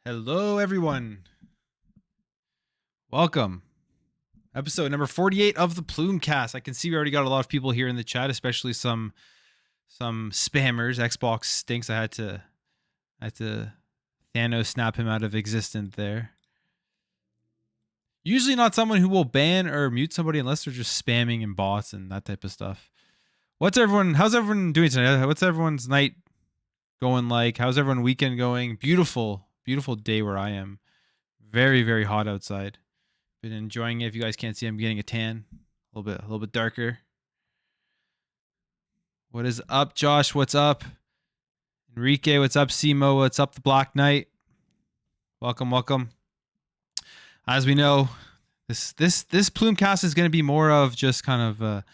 Hello, everyone. Welcome. Episode number 48 of the Plumecast. I can see we already got a lot of people here in the chat, especially some spammers. Xbox stinks. I had to Thanos snap him out of existence there. Usually not someone who will ban or mute somebody unless they're just spamming and bots and that type of stuff. How's everyone doing tonight? What's everyone's night going like? How's everyone weekend going? Beautiful day where I am. Very, very hot outside. Been enjoying it. If you guys can't see, I'm getting a tan. A little bit darker. What is up, Josh? What's up? Enrique, what's up? Simo, what's up? The Black Knight. Welcome. As we know, this Plumecast is going to be more of just kind of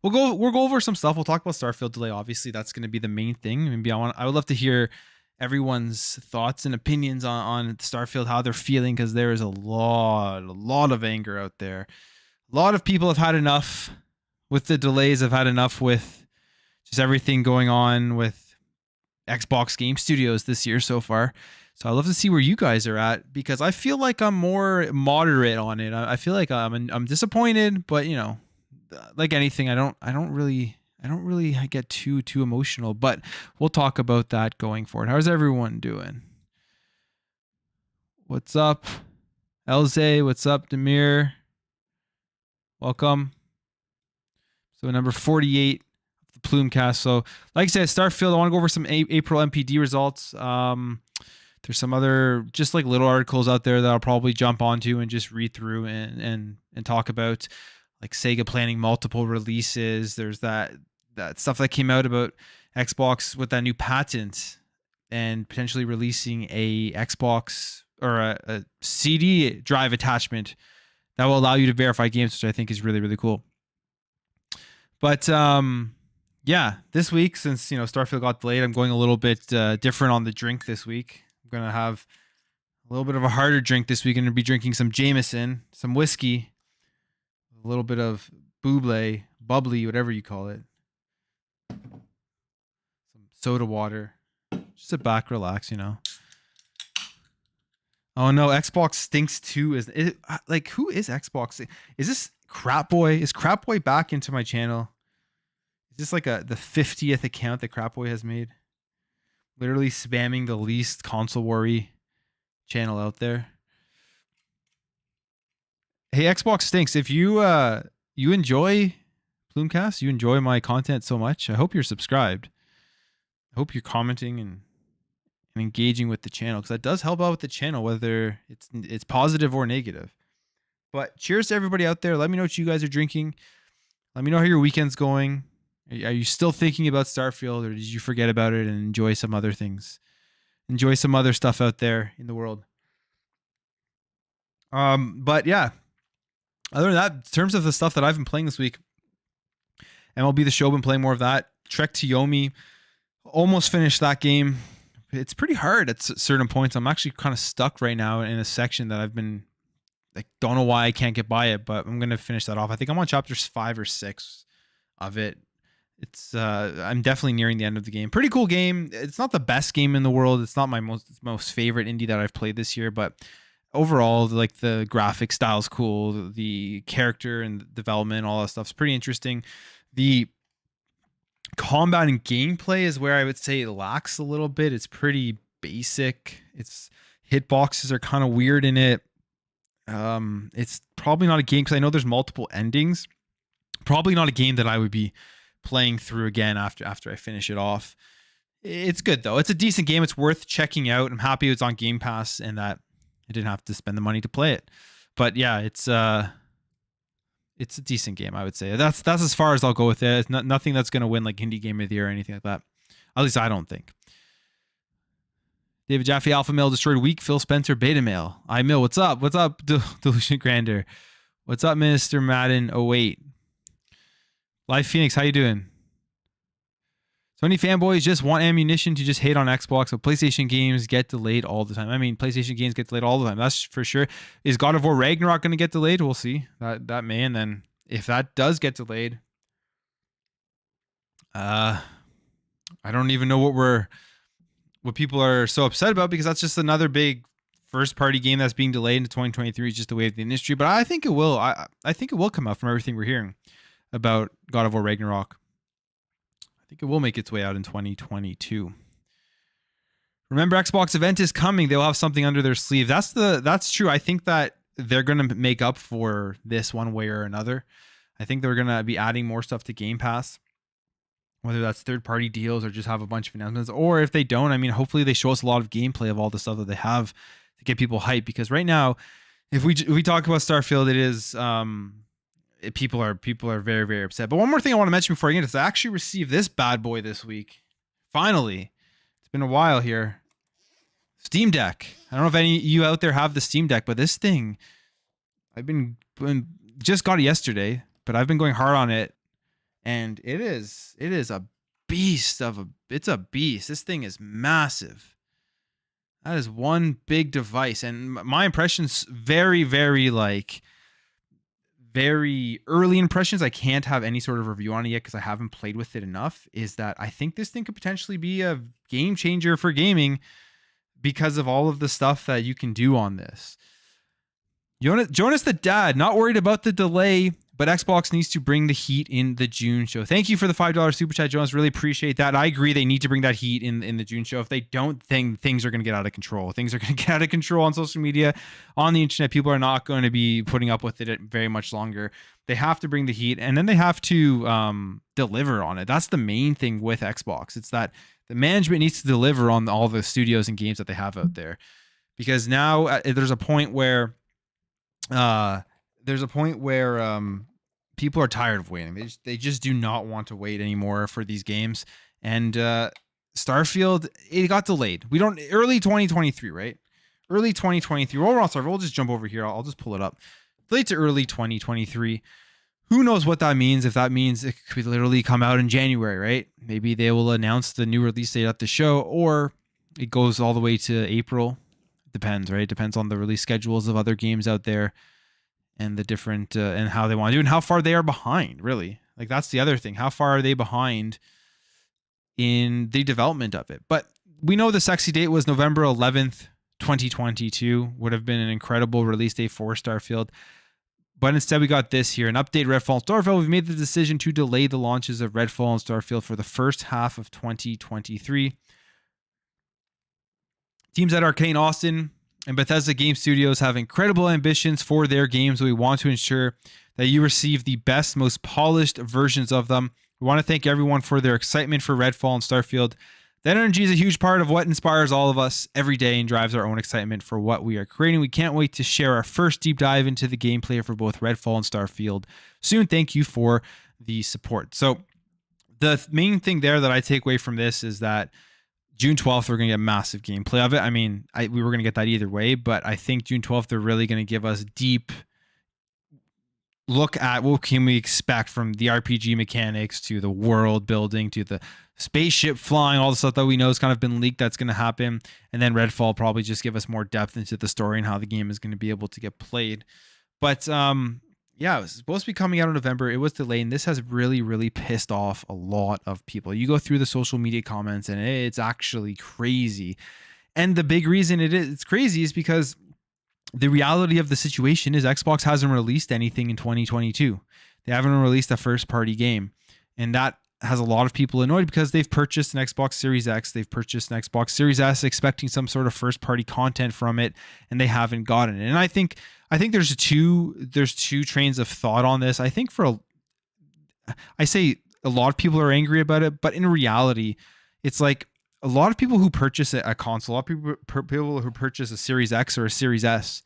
we'll go over some stuff. We'll talk about Starfield delay. Obviously, that's going to be the main thing. Maybe I would love to hear everyone's thoughts and opinions on Starfield, how they're feeling, because there is a lot of anger out there. A lot of people have had enough with the delays. Have had enough with just everything going on with Xbox Game Studios this year so far. So I'd love to see where you guys are at, because I feel like I'm more moderate on it. I feel like I'm disappointed, but you know, like anything, I don't really get too emotional, but we'll talk about that going forward. How's everyone doing? What's up, Elze? What's up, Demir? Welcome. So number 48 of the Plumecast. So like I said, Starfield, I want to go over some April NPD results. There's some other just like little articles out there that I'll probably jump onto and just read through and talk about, like Sega planning multiple releases. There's that stuff that came out about Xbox with that new patent and potentially releasing a Xbox or a CD drive attachment that will allow you to verify games, which I think is really, really cool. But yeah, this week, since Starfield got delayed, I'm going a little bit different on the drink this week. I'm gonna have a little bit of a harder drink this week. I'm gonna be drinking some Jameson, some whiskey, a little bit of bubbly, whatever you call it. Some soda water. Just sit back, relax, Oh no, Xbox stinks too. Is it like, who is Xbox? Is this Crap Boy? Is Crap Boy back into my channel? Is this like the 50th account that Crap Boy has made? Literally spamming the least console worry channel out there. Hey, Xbox stinks. If you enjoy Plumecast, you enjoy my content so much, I hope you're subscribed. I hope you're commenting and engaging with the channel, because that does help out with the channel, whether it's positive or negative. But cheers to everybody out there. Let me know what you guys are drinking. Let me know how your weekend's going. Are you still thinking about Starfield, or did you forget about it and enjoy some other things? Enjoy some other stuff out there in the world. But yeah, other than that, in terms of the stuff that I've been playing this week, MLB The Show, been playing more of that. Trek to Yomi, almost finished that game. It's pretty hard at certain points. I'm actually kind of stuck right now in a section that I've been like, don't know why I can't get by it, but I'm gonna finish that off. I think I'm on chapters 5 or 6 of it. It's I'm definitely nearing the end of the game. Pretty cool game. It's not the best game in the world. It's not my most favorite indie that I've played this year, but overall, like, the graphic style is cool. The character and development, all that stuff's pretty interesting. The combat and gameplay is where I would say it lacks a little bit. It's pretty basic. Its hitboxes are kind of weird in it. It's probably not a game, because I know there's multiple endings. Probably not a game that I would be playing through again after I finish it off. It's good though. It's a decent game. It's worth checking out. I'm happy it's on Game Pass and that I didn't have to spend the money to play it. But yeah, it's a decent game, I would say. That's as far as I'll go with it. It's nothing that's going to win like Indie Game of the Year or anything like that. At least I don't think. David Jaffe, Alpha Male destroyed weak. Phil Spencer, Beta Male. I Mill, what's up? What's up, Delusion Grander? What's up, Minister Madden? Oh wait, Live Phoenix, how you doing? Sony fanboys just want ammunition to just hate on Xbox, but PlayStation games get delayed all the time. I mean, PlayStation games get delayed all the time. That's for sure. Is God of War Ragnarok going to get delayed? We'll see. That may, and then if that does get delayed, I don't even know what people are so upset about, because that's just another big first party game that's being delayed into 2023 is just the way of the industry, but I think it will. I think it will come out from everything we're hearing about God of War Ragnarok. I think it will make its way out in 2022. Remember, Xbox event is coming. They'll have something under their sleeve. That's true. I think that they're going to make up for this one way or another. I think they're going to be adding more stuff to Game Pass, whether that's third-party deals or just have a bunch of announcements. Or if they don't, I mean, hopefully they show us a lot of gameplay of all the stuff that they have to get people hyped. Because right now, if we talk about Starfield, it is people are very, very upset. But one more thing I want to mention before I get into this, I actually received this bad boy this week. Finally, it's been a while here. Steam Deck. I don't know if any of you out there have the Steam Deck, but this thing, I've been just got it yesterday, but I've been going hard on it, and it is a beast it's a beast. This thing is massive. That is one big device, and my impressions very, very very early impressions. I can't have any sort of review on it yet because I haven't played with it enough. Is that I think this thing could potentially be a game changer for gaming, because of all of the stuff that you can do on this. Jonas the Dad, not worried about the delay, but Xbox needs to bring the heat in the June show. Thank you for the $5 super chat, Jonas. Really appreciate that. I agree they need to bring that heat in the June show. If they don't, things are going to get out of control. Things are going to get out of control on social media, on the internet. People are not going to be putting up with it very much longer. They have to bring the heat, and then they have to deliver on it. That's the main thing with Xbox. It's that the management needs to deliver on all the studios and games that they have out there, because now there's a point where people are tired of waiting. They just do not want to wait anymore for these games. And Starfield, it got delayed. Early 2023, right? Early 2023. Well, we're on Starfield. We'll just jump over here. I'll just pull it up. Delayed to early 2023. Who knows what that means? If that means it could literally come out in January, right? Maybe they will announce the new release date at the show, or it goes all the way to April. Depends, right? Depends on the release schedules of other games out there and the different and how they want to do and how far they are behind, really. Like, that's the other thing. How far are they behind in the development of it? But we know the sexy date was November 11th, 2022. Would have been an incredible release date for Starfield. But instead, we got this here. An update, Redfall and Starfield. We've made the decision to delay the launches of Redfall and Starfield for the first half of 2023. Teams at Arcane Austin and Bethesda Game Studios have incredible ambitions for their games. We want to ensure that you receive the best, most polished versions of them. We want to thank everyone for their excitement for Redfall and Starfield. That energy is a huge part of what inspires all of us every day and drives our own excitement for what we are creating. We can't wait to share our first deep dive into the gameplay for both Redfall and Starfield soon. Thank you for the support. So the main thing there that I take away from this is that June 12th, we're going to get massive gameplay of it. I mean, we were going to get that either way, but I think June 12th, they're really going to give us deep look at what can we expect from the RPG mechanics to the world building to the spaceship flying, all the stuff that we know has kind of been leaked that's going to happen. And then Redfall probably just give us more depth into the story and how the game is going to be able to get played. But yeah, it was supposed to be coming out in November. It was delayed, and this has really, really pissed off a lot of people. You go through the social media comments, and it's actually crazy. And the big reason it's crazy is because the reality of the situation is Xbox hasn't released anything in 2022. They haven't released a first-party game, and that has a lot of people annoyed because they've purchased an Xbox Series X, they've purchased an Xbox Series S expecting some sort of first-party content from it, and they haven't gotten it. And I think there's two trains of thought on this. I think I say a lot of people are angry about it, but in reality, it's like a lot of people who purchase a console, a lot of people who purchase a Series X or a Series S,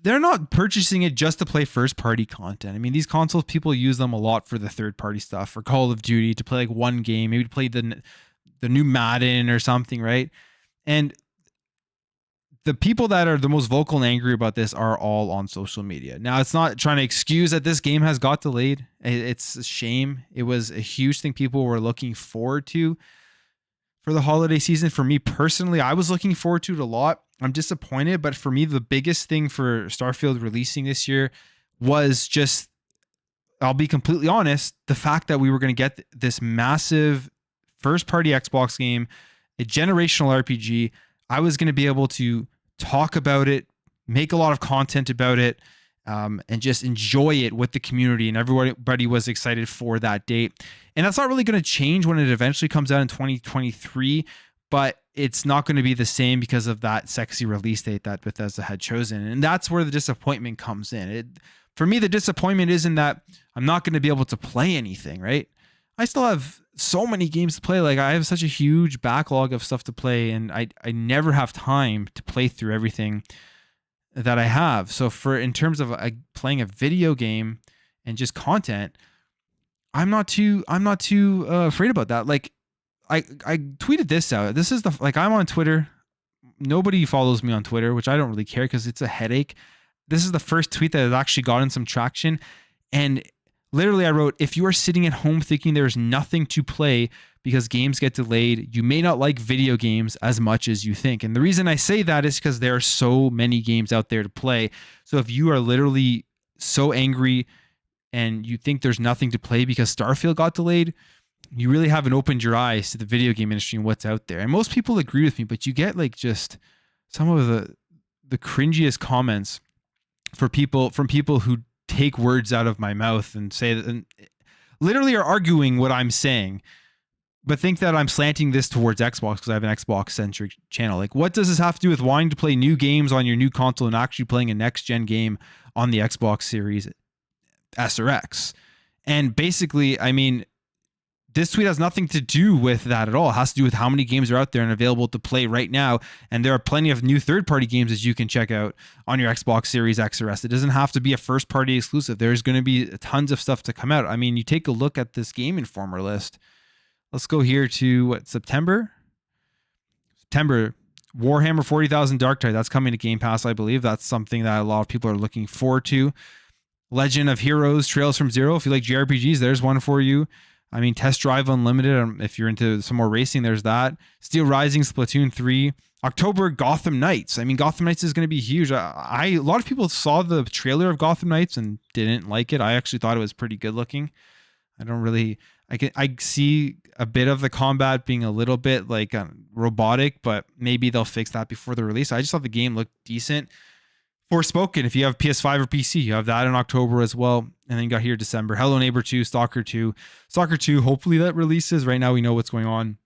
they're not purchasing it just to play first-party content. I mean, these consoles, people use them a lot for the third-party stuff, for Call of Duty, to play like one game, maybe to play the new Madden or something, right? And the people that are the most vocal and angry about this are all on social media. Now, it's not trying to excuse that this game has got delayed. It's a shame. It was a huge thing people were looking forward to for the holiday season. For me personally, I was looking forward to it a lot. I'm disappointed, but for me, the biggest thing for Starfield releasing this year was just, I'll be completely honest, the fact that we were going to get this massive first-party Xbox game, a generational RPG. I was going to be able to talk about it, make a lot of content about it, and just enjoy it with the community. And everybody was excited for that date. And that's not really going to change when it eventually comes out in 2023, but it's not going to be the same because of that sexy release date that Bethesda had chosen. And that's where the disappointment comes in. For me, the disappointment isn't that I'm not going to be able to play anything, right? I still have so many games to play. Like, I have such a huge backlog of stuff to play, and I never have time to play through everything that I have. So in terms of playing a video game and just content, I'm not too afraid about that. Like, I tweeted this out. This is I'm on Twitter. Nobody follows me on Twitter, which I don't really care because it's a headache. This is the first tweet that has actually gotten some traction. And literally I wrote, if you are sitting at home thinking there's nothing to play because games get delayed, you may not like video games as much as you think. And the reason I say that is because there are so many games out there to play. So if you are literally so angry and you think there's nothing to play because Starfield got delayed, you really haven't opened your eyes to the video game industry and what's out there. And most people agree with me, but you get like just some of the cringiest comments from people who take words out of my mouth and say that, and literally are arguing what I'm saying, but think that I'm slanting this towards Xbox because I have an Xbox centric channel. Like, what does this have to do with wanting to play new games on your new console and actually playing a next gen game on the Xbox Series S or X? And basically, I mean, this tweet has nothing to do with that at all. It has to do with how many games are out there and available to play right now. And there are plenty of new third-party games that you can check out on your Xbox Series X or S. It doesn't have to be a first-party exclusive. There's going to be tons of stuff to come out. I mean, you take a look at this Game Informer list. Let's go here to September. Warhammer 40,000 Darktide. That's coming to Game Pass, I believe. That's something that a lot of people are looking forward to. Legend of Heroes Trails from Zero. If you like JRPGs, there's one for you. I mean, Test Drive Unlimited, if you're into some more racing, there's that. Steel Rising, Splatoon 3. October, Gotham Knights. I mean, Gotham Knights is going to be huge. A lot of people saw the trailer of Gotham Knights and didn't like it. I actually thought it was pretty good looking. I see a bit of the combat being a little bit like robotic, but maybe they'll fix that before the release. I just thought the game looked decent. Forspoken, if you have PS5 or PC, you have that in October as well. And then you got here December. Hello Neighbor 2, Stalker 2. Stalker 2, hopefully that releases. Right now we know what's going on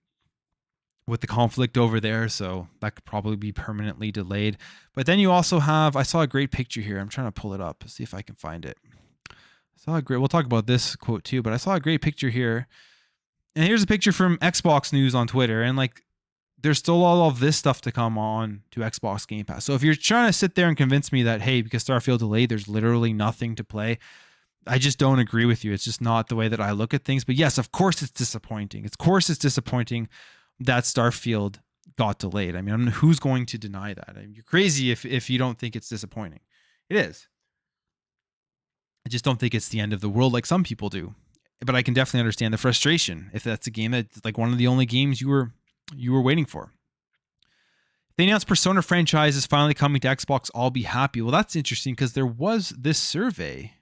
with the conflict over there, so that could probably be permanently delayed. But then you also have, I saw a great picture here. I'm trying to pull it up, see if I can find it. We'll talk about this quote too, but I saw a great picture here. And here's a picture from Xbox News on Twitter. And like, there's still all of this stuff to come on to Xbox Game Pass. So if you're trying to sit there and convince me that, hey, because Starfield delayed, there's literally nothing to play, I just don't agree with you. It's just not the way that I look at things. But yes, of course it's disappointing. Of course it's disappointing that Starfield got delayed. I mean, who's going to deny that? I mean, you're crazy if you don't think it's disappointing. It is. I just don't think it's the end of the world like some people do. But I can definitely understand the frustration if that's a game that's like one of the only games you were waiting for. They announced Persona franchise is finally coming to Xbox. I'll be happy. Well, that's interesting because there was this survey.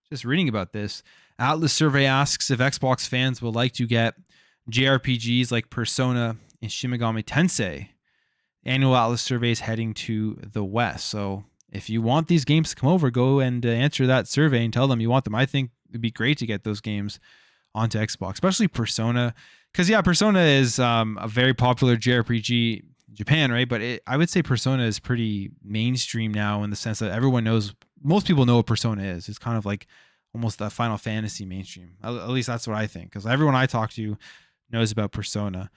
Just reading about this. Atlas survey asks if Xbox fans would like to get JRPGs like Persona and Shin Megami Tensei. Annual Atlas survey is heading to the West. So if you want these games to come over, go and answer that survey and tell them you want them. I think it'd be great to get those games onto Xbox, especially Persona. Because, yeah, Persona is a very popular JRPG in Japan, right? But I would say Persona is pretty mainstream now in the sense that everyone knows, most people know what Persona is. It's kind of like almost the Final Fantasy mainstream. At least that's what I think. Because everyone I talk to knows about Persona.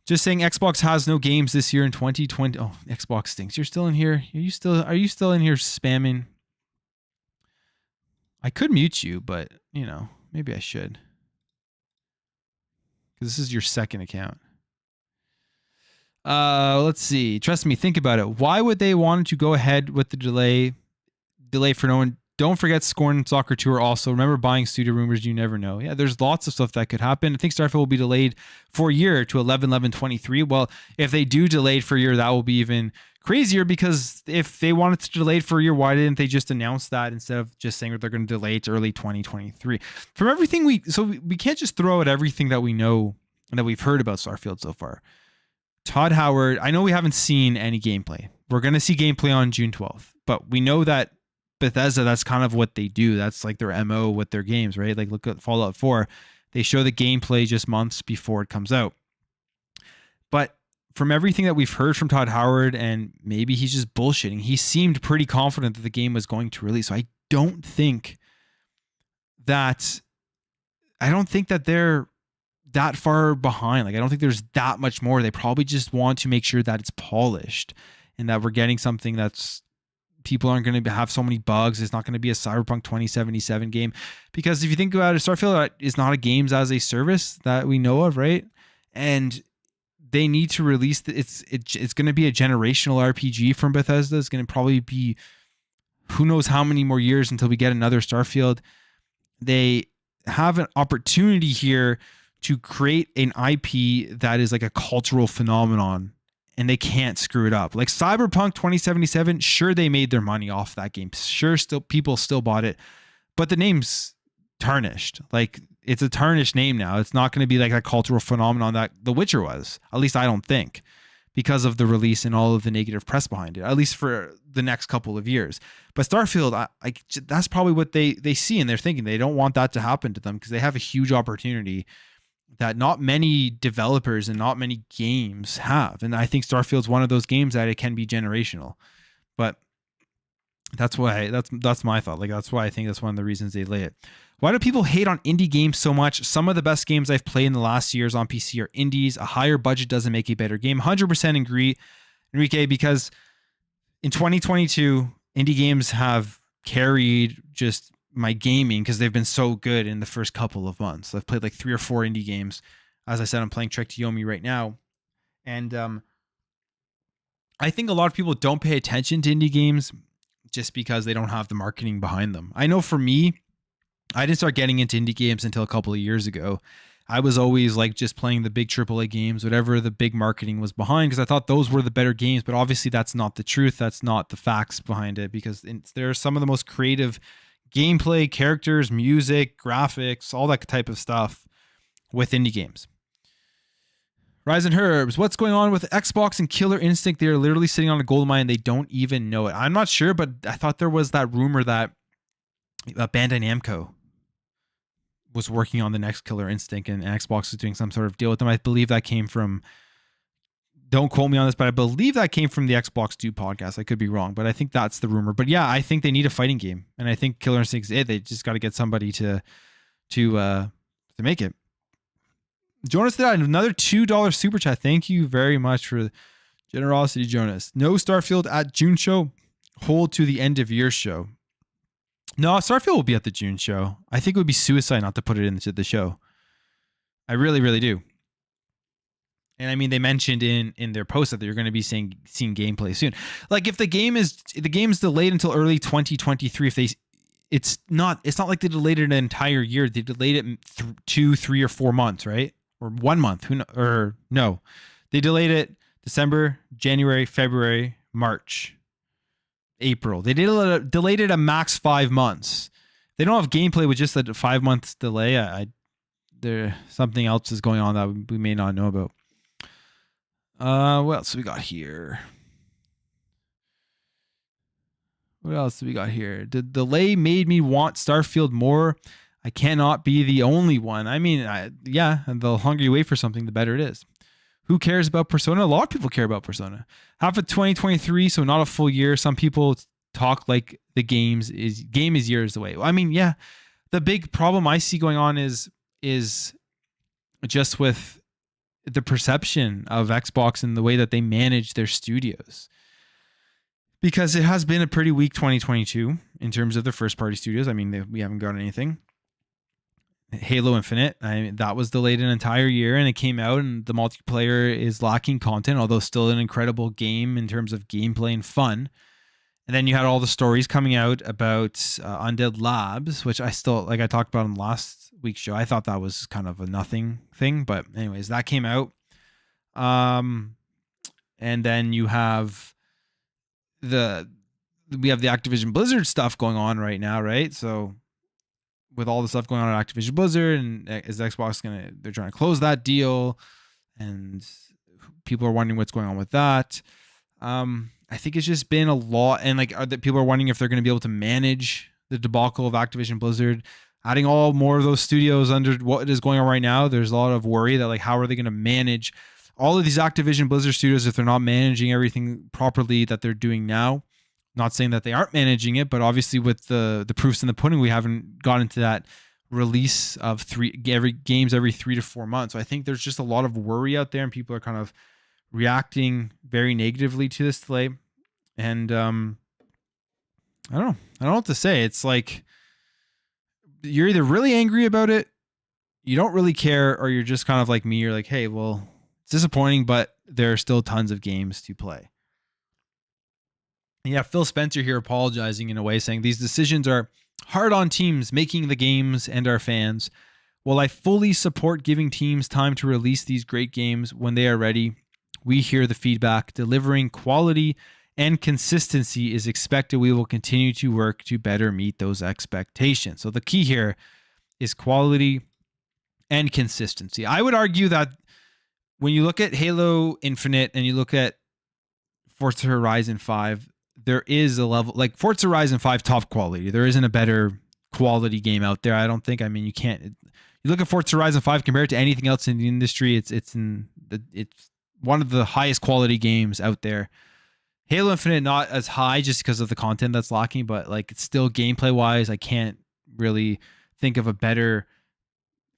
Just saying Xbox has no games this year in 2020. Oh, Xbox stinks. You're still in here? Are you still in here spamming? I could mute you, but, maybe I should. Because this is your second account. Let's see. Trust me, think about it. Why would they want to go ahead with the delay for no one? Don't forget Scorn and Soccer Tour also. Remember buying studio rumors, you never know. Yeah, there's lots of stuff that could happen. I think Starfield will be delayed for a year to 11/11/23. Well, if they do delay for a year, that will be even crazier because if they wanted to delay it for a year, why didn't they just announce that instead of just saying that they're going to delay it to early 2023? From everything we can't just throw out everything that we know and that we've heard about Starfield so far. Todd Howard, I know we haven't seen any gameplay. We're going to see gameplay on June 12th, but we know that Bethesda, that's kind of what they do. That's like their MO with their games, right? Like look at Fallout 4. They show the gameplay just months before it comes out. But from everything that we've heard from Todd Howard, and maybe he's just bullshitting, he seemed pretty confident that the game was going to release. So I don't think that they're that far behind. Like, I don't think there's that much more. They probably just want to make sure that it's polished and that we're getting something that's people aren't going to have so many bugs. It's not going to be a Cyberpunk 2077 game, because if you think about it, Starfield is not a games as a service that we know of, right? And they need to release it's going to be a generational RPG from Bethesda. It's going to probably be who knows how many more years until we get another Starfield. They have an opportunity here to create an IP that is like a cultural phenomenon, and they can't screw it up. Like Cyberpunk 2077, sure, they made their money off that game. Sure, still people still bought it, but the name's tarnished. Like, it's a tarnished name now. It's not going to be like a cultural phenomenon that The Witcher was. At least I don't think, because of the release and all of the negative press behind it, at least for the next couple of years. But Starfield, that's probably what they see, and they're thinking they don't want that to happen to them, because they have a huge opportunity that not many developers and not many games have. And I think Starfield's one of those games that it can be generational. But that's why that's my thought. Like, that's why I think that's one of the reasons they lay it. Why do people hate on indie games so much? Some of the best games I've played in the last years on PC are indies. A higher budget doesn't make a better game. 100% agree, Enrique, because in 2022, indie games have carried just my gaming because they've been so good in the first couple of months. I've played like 3 or 4 indie games. As I said, I'm playing Trek to Yomi right now. And I think a lot of people don't pay attention to indie games just because they don't have the marketing behind them. I know for me, I didn't start getting into indie games until a couple of years ago. I was always like just playing the big AAA games, whatever the big marketing was behind, because I thought those were the better games. But obviously that's not the truth. That's not the facts behind it, because there are some of the most creative gameplay, characters, music, graphics, all that type of stuff with indie games. Rise and Herbs, what's going on with Xbox and Killer Instinct? They're literally sitting on a gold mine and they don't even know it. I'm not sure, but I thought there was that rumor that Bandai Namco was working on the next Killer Instinct and Xbox was doing some sort of deal with them. I believe that came from, don't quote me on this, but I believe that came from the Xbox Dude podcast. I could be wrong, but I think that's the rumor. But yeah, I think they need a fighting game, and I think Killer Instinct is it. They just got to get somebody to make it. Jonas did another $2 super chat. Thank you very much for generosity, Jonas. No Starfield at June show. Hold to the end of year show. No, Starfield will be at the June show. I think it would be suicide not to put it into the show. I really, really do. And I mean, they mentioned in their post that they're going to be seeing gameplay soon. Like, if the game's delayed until early 2023, it's not like they delayed it an entire year. They delayed it 2, 3, or 4 months, right? Or 1 month. No. They delayed it December, January, February, March, April. They delayed it a max 5 months. They don't have gameplay with just a 5 months delay. There something else is going on that we may not know about. What else we got here? The delay made me want Starfield more. I cannot be the only one. I mean, and the longer you wait for something, the better it is. Who cares about Persona? A lot of people care about Persona. Half of 2023, so not a full year. Some people talk like the game is years away. I mean, yeah, the big problem I see going on is just with the perception of Xbox and the way that they manage their studios. Because it has been a pretty weak 2022 in terms of the first party studios. I mean, we haven't got anything. Halo Infinite, that was delayed an entire year, and it came out, and the multiplayer is lacking content, although still an incredible game in terms of gameplay and fun. And then you had all the stories coming out about Undead Labs, which I still, like I talked about in last week's show, I thought that was kind of a nothing thing. But anyways, that came out. And then you have we have the Activision Blizzard stuff going on right now, right? So with all the stuff going on at Activision Blizzard, and is Xbox they're trying to close that deal, and People are wondering what's going on with that. I think it's just been a lot, and like people are wondering if they're going to be able to manage the debacle of Activision Blizzard, adding all more of those studios under what is going on right now. There's a lot of worry that like how are they going to manage all of these Activision Blizzard studios if they're not managing everything properly that they're doing now. Not saying that they aren't managing it, but obviously with the proofs in the pudding, we haven't gotten into that release of games every 3 to 4 months. So I think there's just a lot of worry out there, and people are kind of reacting very negatively to this delay. And I don't know what to say. It's like you're either really angry about it, you don't really care, or you're just kind of like me. You're like, hey, well, it's disappointing, but there are still tons of games to play. And yeah, Phil Spencer here apologizing in a way, saying these decisions are hard on teams making the games and our fans. While I fully support giving teams time to release these great games when they are ready, we hear the feedback. Delivering quality and consistency is expected. We will continue to work to better meet those expectations. So the key here is quality and consistency. I would argue that when you look at Halo Infinite and you look at Forza Horizon 5, there is a level like Forza Horizon 5 top quality. There isn't a better quality game out there. I don't think. I mean, you can't. You look at Forza Horizon 5 compared to anything else in the industry. It's one of the highest quality games out there. Halo Infinite not as high just because of the content that's lacking, but like it's still gameplay wise, I can't really think of a better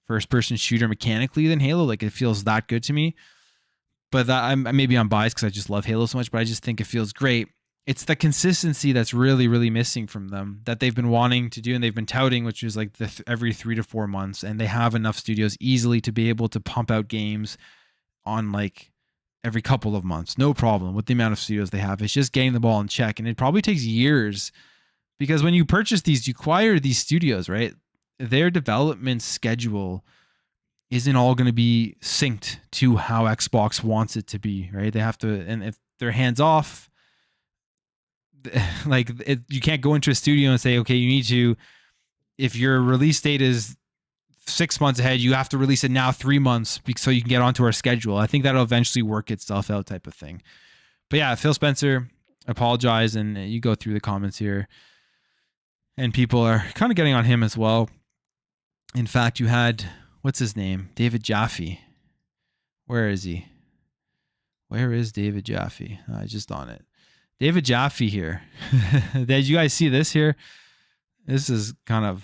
first person shooter mechanically than Halo. Like it feels that good to me. But I'm biased because I just love Halo so much, but I just think it feels great. It's the consistency that's really, really missing from them that they've been wanting to do and they've been touting, which is like every 3 to 4 months. And they have enough studios easily to be able to pump out games on like every couple of months. No problem with the amount of studios they have. It's just getting the ball in check. And it probably takes years because when you purchase these, you acquire these studios, right? Their development schedule isn't all going to be synced to how Xbox wants it to be, right? They have to, and if they're hands off, like you can't go into a studio and say, okay, you need to, if your release date is 6 months ahead, you have to release it now 3 months so you can get onto our schedule. I think that'll eventually work itself out type of thing. But yeah, Phil Spencer apologize, and you go through the comments here and people are kind of getting on him as well. In fact, you had, what's his name? David Jaffe. Where is he? Where is David Jaffe? I just on it. David Jaffe here. Did you guys see this here? This is kind of,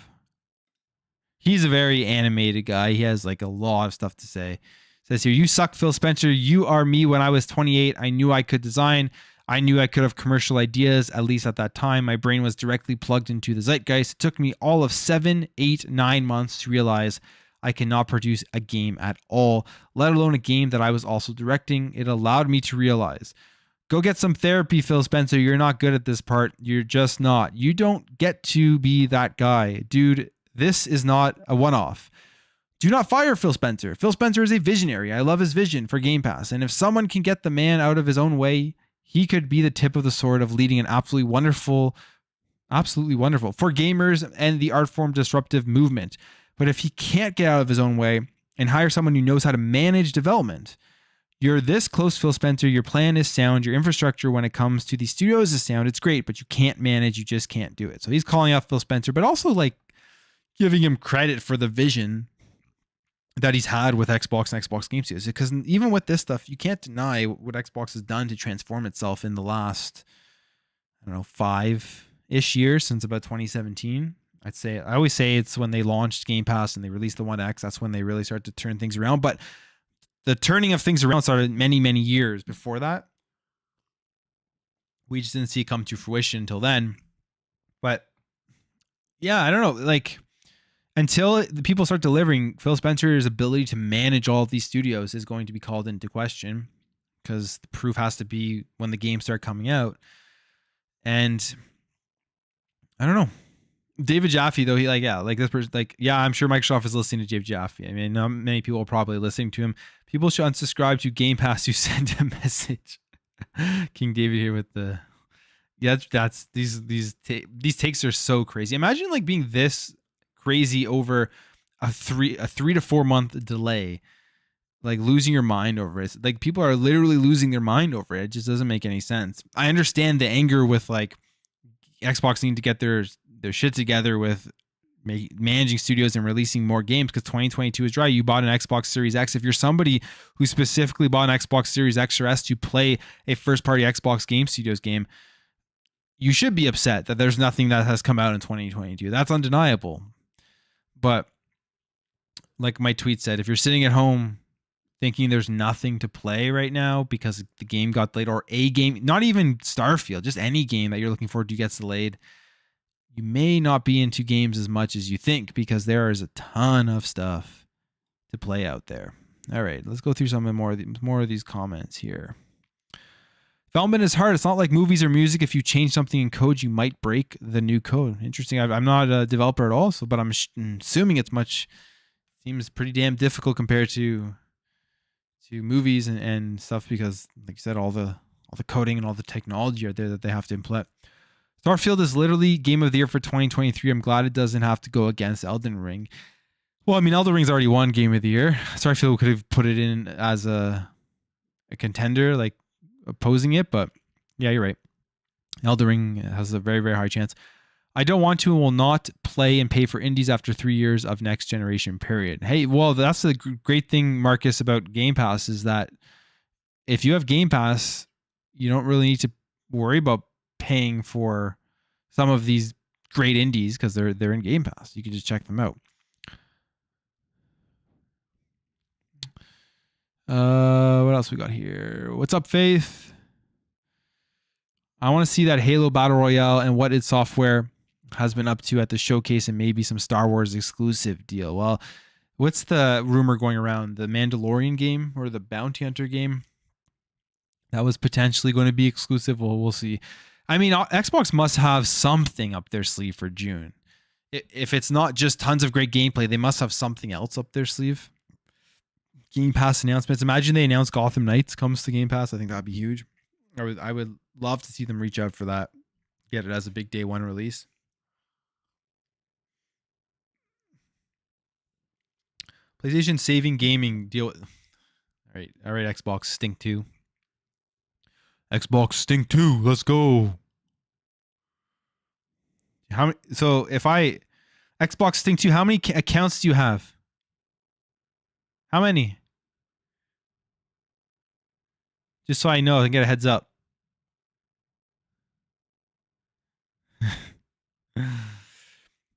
he's a very animated guy. He has like a lot of stuff to say. It says here, you suck, Phil Spencer. You are me when I was 28. I knew I could design. I knew I could have commercial ideas, at least at that time. My brain was directly plugged into the zeitgeist. It took me all of 7, 8, 9 months to realize I cannot produce a game at all, let alone a game that I was also directing. It allowed me to realize, go get some therapy, Phil Spencer. You're not good at this part. You're just not. You don't get to be that guy. Dude, this is not a one-off. Do not fire Phil Spencer. Phil Spencer is a visionary. I love his vision for Game Pass. And if someone can get the man out of his own way, he could be the tip of the sword of leading an absolutely wonderful for gamers and the art form disruptive movement. But if he can't get out of his own way and hire someone who knows how to manage development, you're this close, Phil Spencer. Your plan is sound. Your infrastructure when it comes to these studios is sound. It's great, but you can't manage. You just can't do it. So he's calling out Phil Spencer, but also like giving him credit for the vision that he's had with Xbox and Xbox Game Studios. Because even with this stuff, you can't deny what Xbox has done to transform itself in the last, 5-ish years since about 2017. I always say it's when they launched Game Pass and they released the One X. That's when they really started to turn things around. But the turning of things around started many, many years before that. We just didn't see it come to fruition until then. But yeah, I don't know. Like, until the people start delivering, Phil Spencer's ability to manage all of these studios is going to be called into question because the proof has to be when the games start coming out. And I don't know. David Jaffe, though, this person, I'm sure Microsoft is listening to David Jaffe. I mean, not many people are probably listening to him. People should unsubscribe to Game Pass who send a message. King David here with the, these takes are so crazy. Imagine like being this crazy over a 3 to 4 month delay. like losing your mind over it. Like people are literally losing their mind over it. It just doesn't make any sense. I understand the anger with like Xbox needing to get their shit together with managing studios and releasing more games because 2022 is dry. You bought an Xbox Series X. If you're somebody who specifically bought an Xbox Series X or S to play a first-party Xbox Game Studios game, you should be upset that there's nothing that has come out in 2022. That's undeniable. But like my tweet said, if you're sitting at home thinking there's nothing to play right now because the game got delayed, or a game, not even Starfield, just any game that you're looking forward to gets delayed, you may not be into games as much as you think because there is a ton of stuff to play out there. All right, let's go through some more of these comments here. Development is hard. It's not like movies or music. If you change something in code, you might break the new code. Interesting. I'm not a developer at all, but I'm assuming seems pretty damn difficult compared to movies and stuff because, like you said, all the coding and all the technology are there that they have to implement. Starfield is literally game of the year for 2023. I'm glad it doesn't have to go against Elden Ring. Well, I mean, Elden Ring's already won game of the year. Starfield could have put it in as a contender, like opposing it, but yeah, you're right. Elden Ring has a very, very high chance. I don't want to and will not play and pay for indies after 3 years of next generation period. Hey, well, that's the great thing, Marcus, about Game Pass is that if you have Game Pass, you don't really need to worry about paying for some of these great indies because they're in Game Pass. You can just check them out. What else we got here? What's up, Faith? I want to see that Halo Battle Royale and what id Software has been up to at the showcase and maybe some Star Wars exclusive deal. Well, what's the rumor going around? The Mandalorian game or the Bounty Hunter game? That was potentially going to be exclusive. Well, we'll see. I mean, Xbox must have something up their sleeve for June. If it's not just tons of great gameplay, they must have something else up their sleeve. Game Pass announcements. Imagine they announce Gotham Knights comes to Game Pass. I think that'd be huge. I would love to see them reach out for that. Get it as a big day one release. PlayStation saving gaming deal. All right, Xbox Stink 2. Xbox Stink 2, let's go. Xbox Stink 2, how many accounts do you have? How many? Just so I know, I can get a heads up.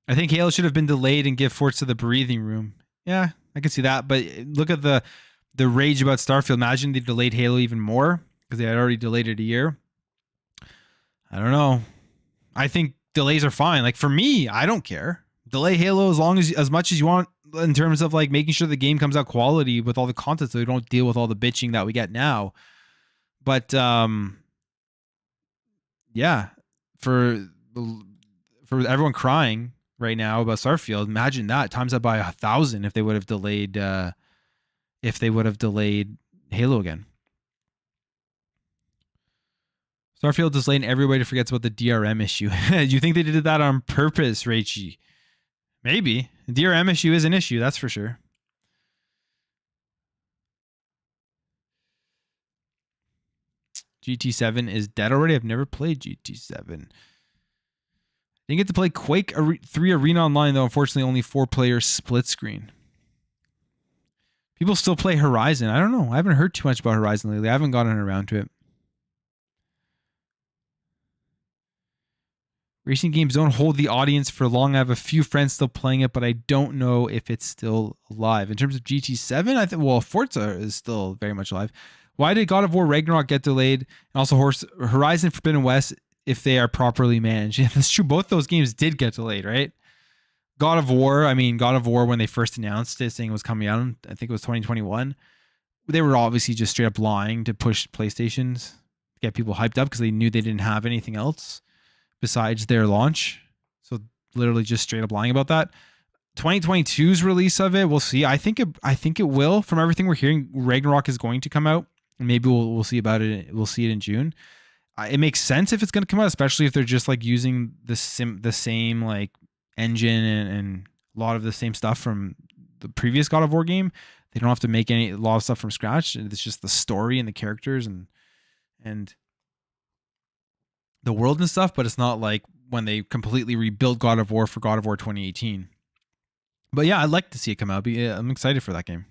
I think Halo should have been delayed and give Forza the breathing room. Yeah, I can see that. But look at the rage about Starfield. Imagine they delayed Halo even more because they had already delayed it a year. I don't know. I think delays are fine. Like for me, I don't care. Delay Halo as much as you want in terms of like making sure the game comes out quality with all the content so we don't deal with all the bitching that we get now. But yeah, for everyone crying right now about Starfield, imagine that times that by 1,000 if they would have delayed Halo again. Starfield is late and everybody forgets about the DRM issue. You think they did that on purpose, Raichi? Maybe. The DRM issue is an issue, that's for sure. GT7 is dead already. I've never played GT7. Didn't get to play Quake 3 Arena Online, though. Unfortunately, only 4-player split screen. People still play Horizon. I don't know. I haven't heard too much about Horizon lately. I haven't gotten around to it. Racing games don't hold the audience for long. I have a few friends still playing it, but I don't know if it's still alive. In terms of GT7, I think, Forza is still very much alive. Why did God of War Ragnarok get delayed? And also Horizon Forbidden West, if they are properly managed. Yeah, that's true. Both those games did get delayed, right? God of War, when they first announced it, saying it was coming out, I think it was 2021, they were obviously just straight up lying to push PlayStations, get people hyped up because they knew they didn't have anything else besides their launch. So literally just straight up lying about that. 2022's release of it, we'll see. I think it will. From everything we're hearing, Ragnarok is going to come out. Maybe we'll see about it. We'll see it in June. It makes sense if it's going to come out, especially if they're just like using the same like engine and a lot of the same stuff from the previous God of War game. They don't have to make a lot of stuff from scratch. It's just the story and the characters and the world and stuff, but it's not like when they completely rebuilt God of War for God of War 2018. But yeah, I'd like to see it come out. I'm excited for that game.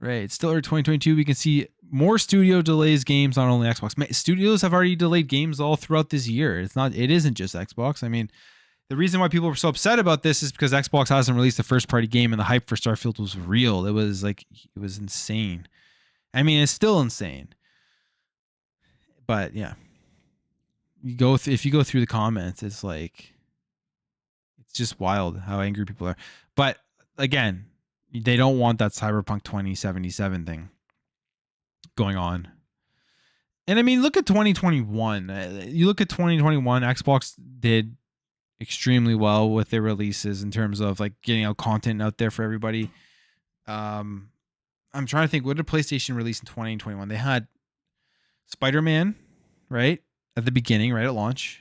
Right. It's still early 2022. We can see more studio delays games on only Xbox. Studios have already delayed games all throughout this year. It isn't just Xbox. I mean, the reason why people were so upset about this is because Xbox hasn't released a first party game and the hype for Starfield was real. It was insane. I mean, it's still insane. But yeah. If you go through the comments, it's just wild how angry people are. But again, they don't want that Cyberpunk 2077 thing going on. And I mean, look at 2021. You look at 2021, Xbox did extremely well with their releases in terms of like getting out content out there for everybody. I'm trying to think, what did PlayStation release in 2021? They had Spider-Man, right? At the beginning, right at launch.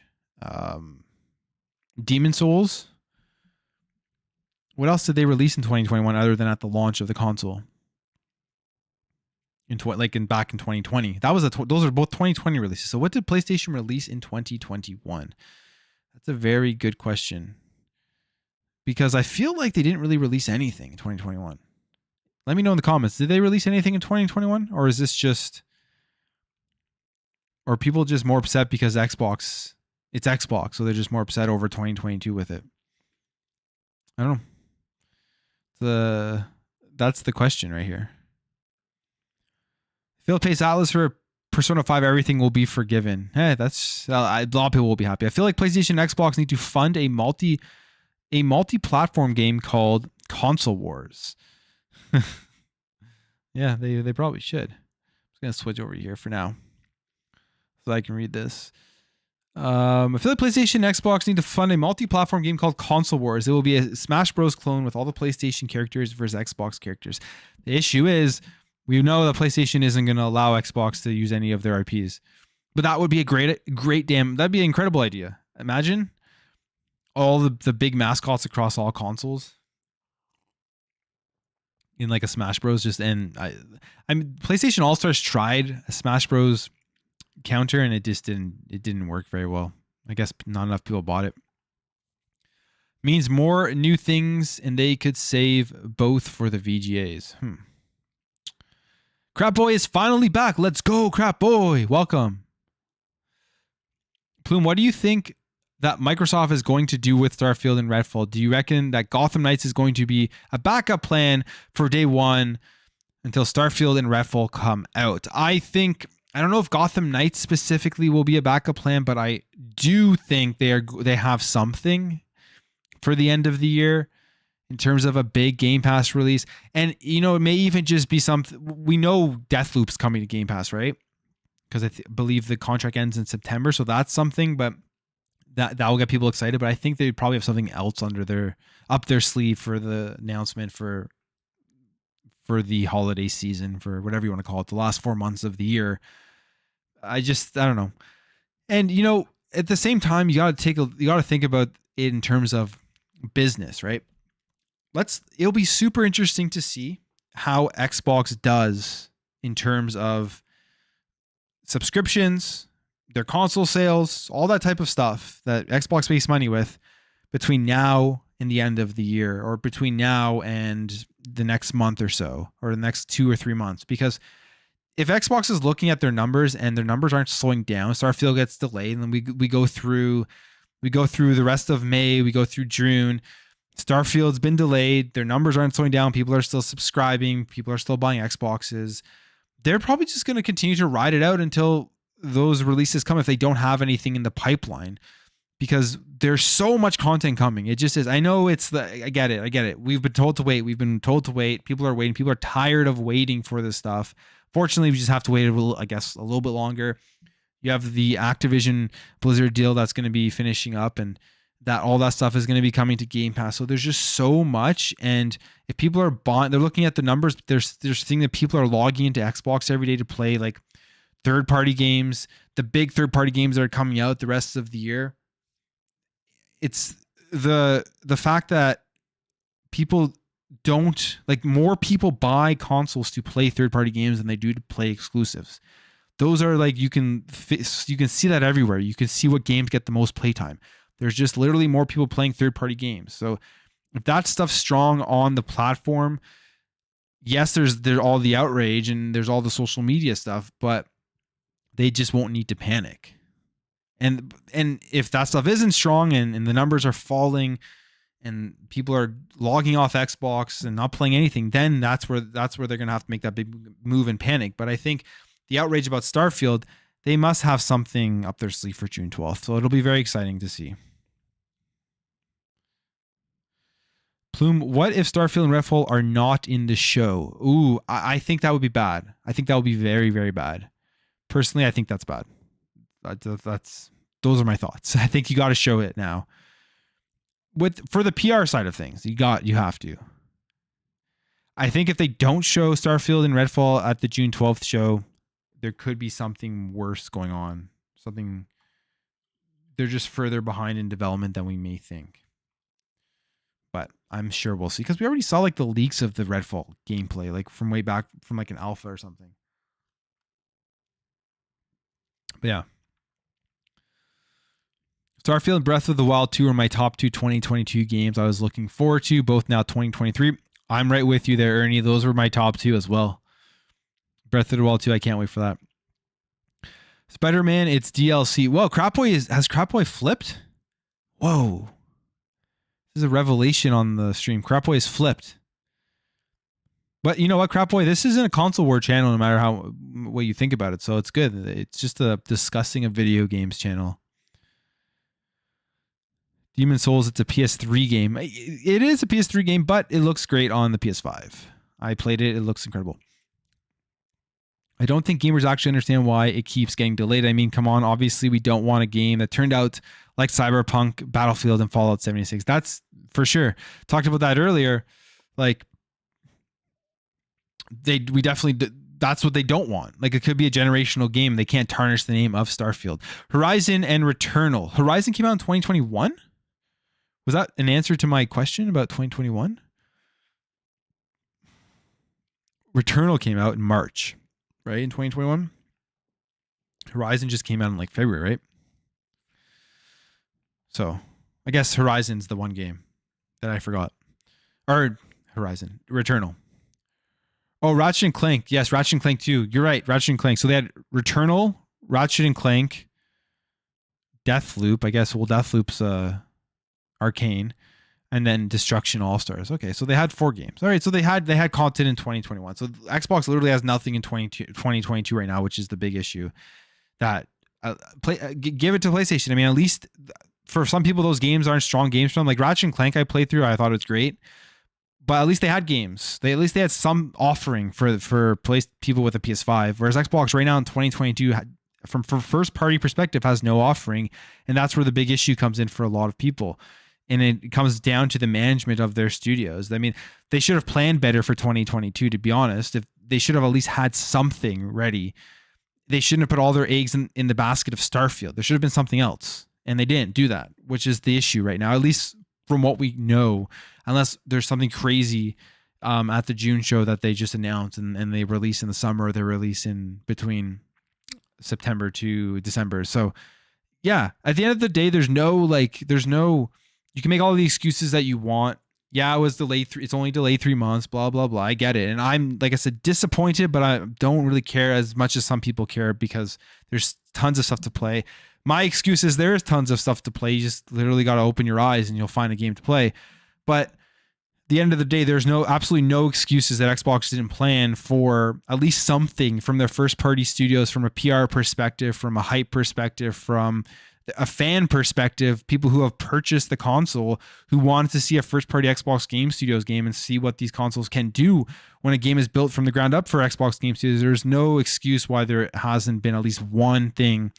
Demon Souls. What else did they release in 2021 other than at the launch of the console? Back in 2020. Those are both 2020 releases. So what did PlayStation release in 2021? That's a very good question. Because I feel like they didn't really release anything in 2021. Let me know in the comments. Did they release anything in 2021? Or is this just... Or are people just more upset because it's Xbox, so they're just more upset over 2022 with it? I don't know. That's the question right here. Phil pays Atlas for Persona 5, everything will be forgiven. Hey, that's a lot of people will be happy. I feel like PlayStation and Xbox need to fund a multi-platform game called Console Wars. Yeah, they probably should. I'm just gonna switch over here for now so I can read this. I feel like PlayStation and Xbox need to fund a multi-platform game called Console Wars. It will be a Smash Bros. Clone with all the PlayStation characters versus Xbox characters. The issue is, we know that PlayStation isn't going to allow Xbox to use any of their IPs. But that would be that'd be an incredible idea. Imagine all the big mascots across all consoles in like a Smash Bros. I mean, PlayStation All-Stars tried a Smash Bros. Counter and it didn't work very well. I guess not enough people bought it. Means more new things and they could save both for the VGAs. Crap Boy is finally back. Let's go, Crap Boy. Welcome. Plume, what do you think that Microsoft is going to do with Starfield and Redfall? Do you reckon that Gotham Knights is going to be a backup plan for day one until Starfield and Redfall come out? I don't know if Gotham Knights specifically will be a backup plan, but I do think they have something for the end of the year in terms of a big Game Pass release. And, it may even just be something. We know Deathloop's coming to Game Pass, right? Because I believe the contract ends in September. So that's something, but that will get people excited. But I think they probably have something else up their sleeve for the announcement for the holiday season, for whatever you want to call it, the last 4 months of the year. I don't know. And, at the same time, you got to think about it in terms of business, right? It'll be super interesting to see how Xbox does in terms of subscriptions, their console sales, all that type of stuff that Xbox makes money with between now and the end of the year, or between now and the next month or so, or the next 2 or 3 months. Because if Xbox is looking at their numbers and their numbers aren't slowing down, Starfield gets delayed, and then we go through the rest of May, we go through June. Starfield's been delayed. Their numbers aren't slowing down. People are still subscribing. People are still buying Xboxes. They're probably just going to continue to ride it out until those releases come, if they don't have anything in the pipeline, because there's so much content coming. It just is. I know I get it. We've been told to wait. People are waiting. People are tired of waiting for this stuff. Fortunately, we just have to wait a little bit longer. You have the Activision Blizzard deal that's going to be finishing up, and that all that stuff is going to be coming to Game Pass. So there's just so much. And if people are buying, they're looking at the numbers. There's thing that people are logging into Xbox every day to play like third-party games, the big third-party games that are coming out the rest of the year. It's the fact that people don't like more people buy consoles to play third-party games than they do to play exclusives. Those are like you can see that everywhere. You can see what games get the most playtime. There's just literally more people playing third-party games. So if that stuff's strong on the platform, yes, there's all the outrage and there's all the social media stuff, but they just won't need to panic. And if that stuff isn't strong and the numbers are falling and people are logging off Xbox and not playing anything, then that's where they're going to have to make that big move and panic. But I think the outrage about Starfield, they must have something up their sleeve for June 12th. So it'll be very exciting to see. Plume, what if Starfield and Redfall are not in the show? Ooh, I think that would be bad. I think that would be very, very bad. Personally, I think that's bad. Those are my thoughts. I think you got to show it now. For the PR side of things, you have to. I think if they don't show Starfield and Redfall at the June 12th show, there could be something worse going on. They're just further behind in development than we may think. But I'm sure we'll see, because we already saw like the leaks of the Redfall gameplay, like from way back from like an alpha or something. But yeah. Starfield and Breath of the Wild 2 are my top 2 2022 games I was looking forward to, both now 2023. I'm right with you there, Ernie. Those were my top 2 as well. Breath of the Wild 2, I can't wait for that. Spider-Man, it's DLC. Whoa, has Crapboy flipped? Whoa. This is a revelation on the stream. Crapboy is flipped. But you know what, Crapboy? This isn't a console war channel no matter what you think about it, so it's good. It's just a discussing of video games channel. Demon Souls, it's a PS3 game. It is a PS3 game, but it looks great on the PS5. I played it. It looks incredible. I don't think gamers actually understand why it keeps getting delayed. I mean, come on. Obviously, we don't want a game that turned out like Cyberpunk, Battlefield, and Fallout 76. That's for sure. Talked about that earlier. Like, we definitely... That's what they don't want. Like, it could be a generational game. They can't tarnish the name of Starfield. Horizon and Returnal. Horizon came out in 2021? Was that an answer to my question about 2021? Returnal came out in March, right? In 2021. Horizon just came out in like February, right? So I guess Horizon's the one game that I forgot. Or Horizon. Returnal. Oh, Ratchet and Clank. Yes, Ratchet and Clank 2. You're right. Ratchet and Clank. So they had Returnal, Ratchet and Clank, Deathloop. I guess, well, Deathloop's Arcane, and then Destruction All-Stars. Okay, so they had 4 games. All right, so they had content in 2021. So Xbox literally has nothing in 2022 right now, which is the big issue. That give it to PlayStation. I mean, at least for some people, those games aren't strong games for them. Like Ratchet and Clank, I played through. I thought it was great. But at least they had games. At least they had some offering for people with a PS5. Whereas Xbox right now in 2022, from first party perspective, has no offering, and that's where the big issue comes in for a lot of people. And it comes down to the management of their studios. I mean, they should have planned better for 2022. To be honest, if they should have at least had something ready. They shouldn't have put all their eggs in the basket of Starfield. There should have been something else, and they didn't do that, which is the issue right now. At least from what we know. Unless there's something crazy at the June show that they just announced and they release in the summer, or they release in between September to December. So yeah, at the end of the day, you can make all the excuses that you want. Yeah, it was delayed. It's only delayed 3 months, blah, blah, blah. I get it. And I'm, like I said, disappointed, but I don't really care as much as some people care because there's tons of stuff to play. My excuse is there is tons of stuff to play. You just literally got to open your eyes and you'll find a game to play. But at the end of the day, there's absolutely no excuses that Xbox didn't plan for at least something from their first party studios, from a PR perspective, from a hype perspective, from a fan perspective, people who have purchased the console, who wanted to see a first party Xbox Game Studios game and see what these consoles can do when a game is built from the ground up for Xbox Game Studios. There's no excuse why there hasn't been at least one thing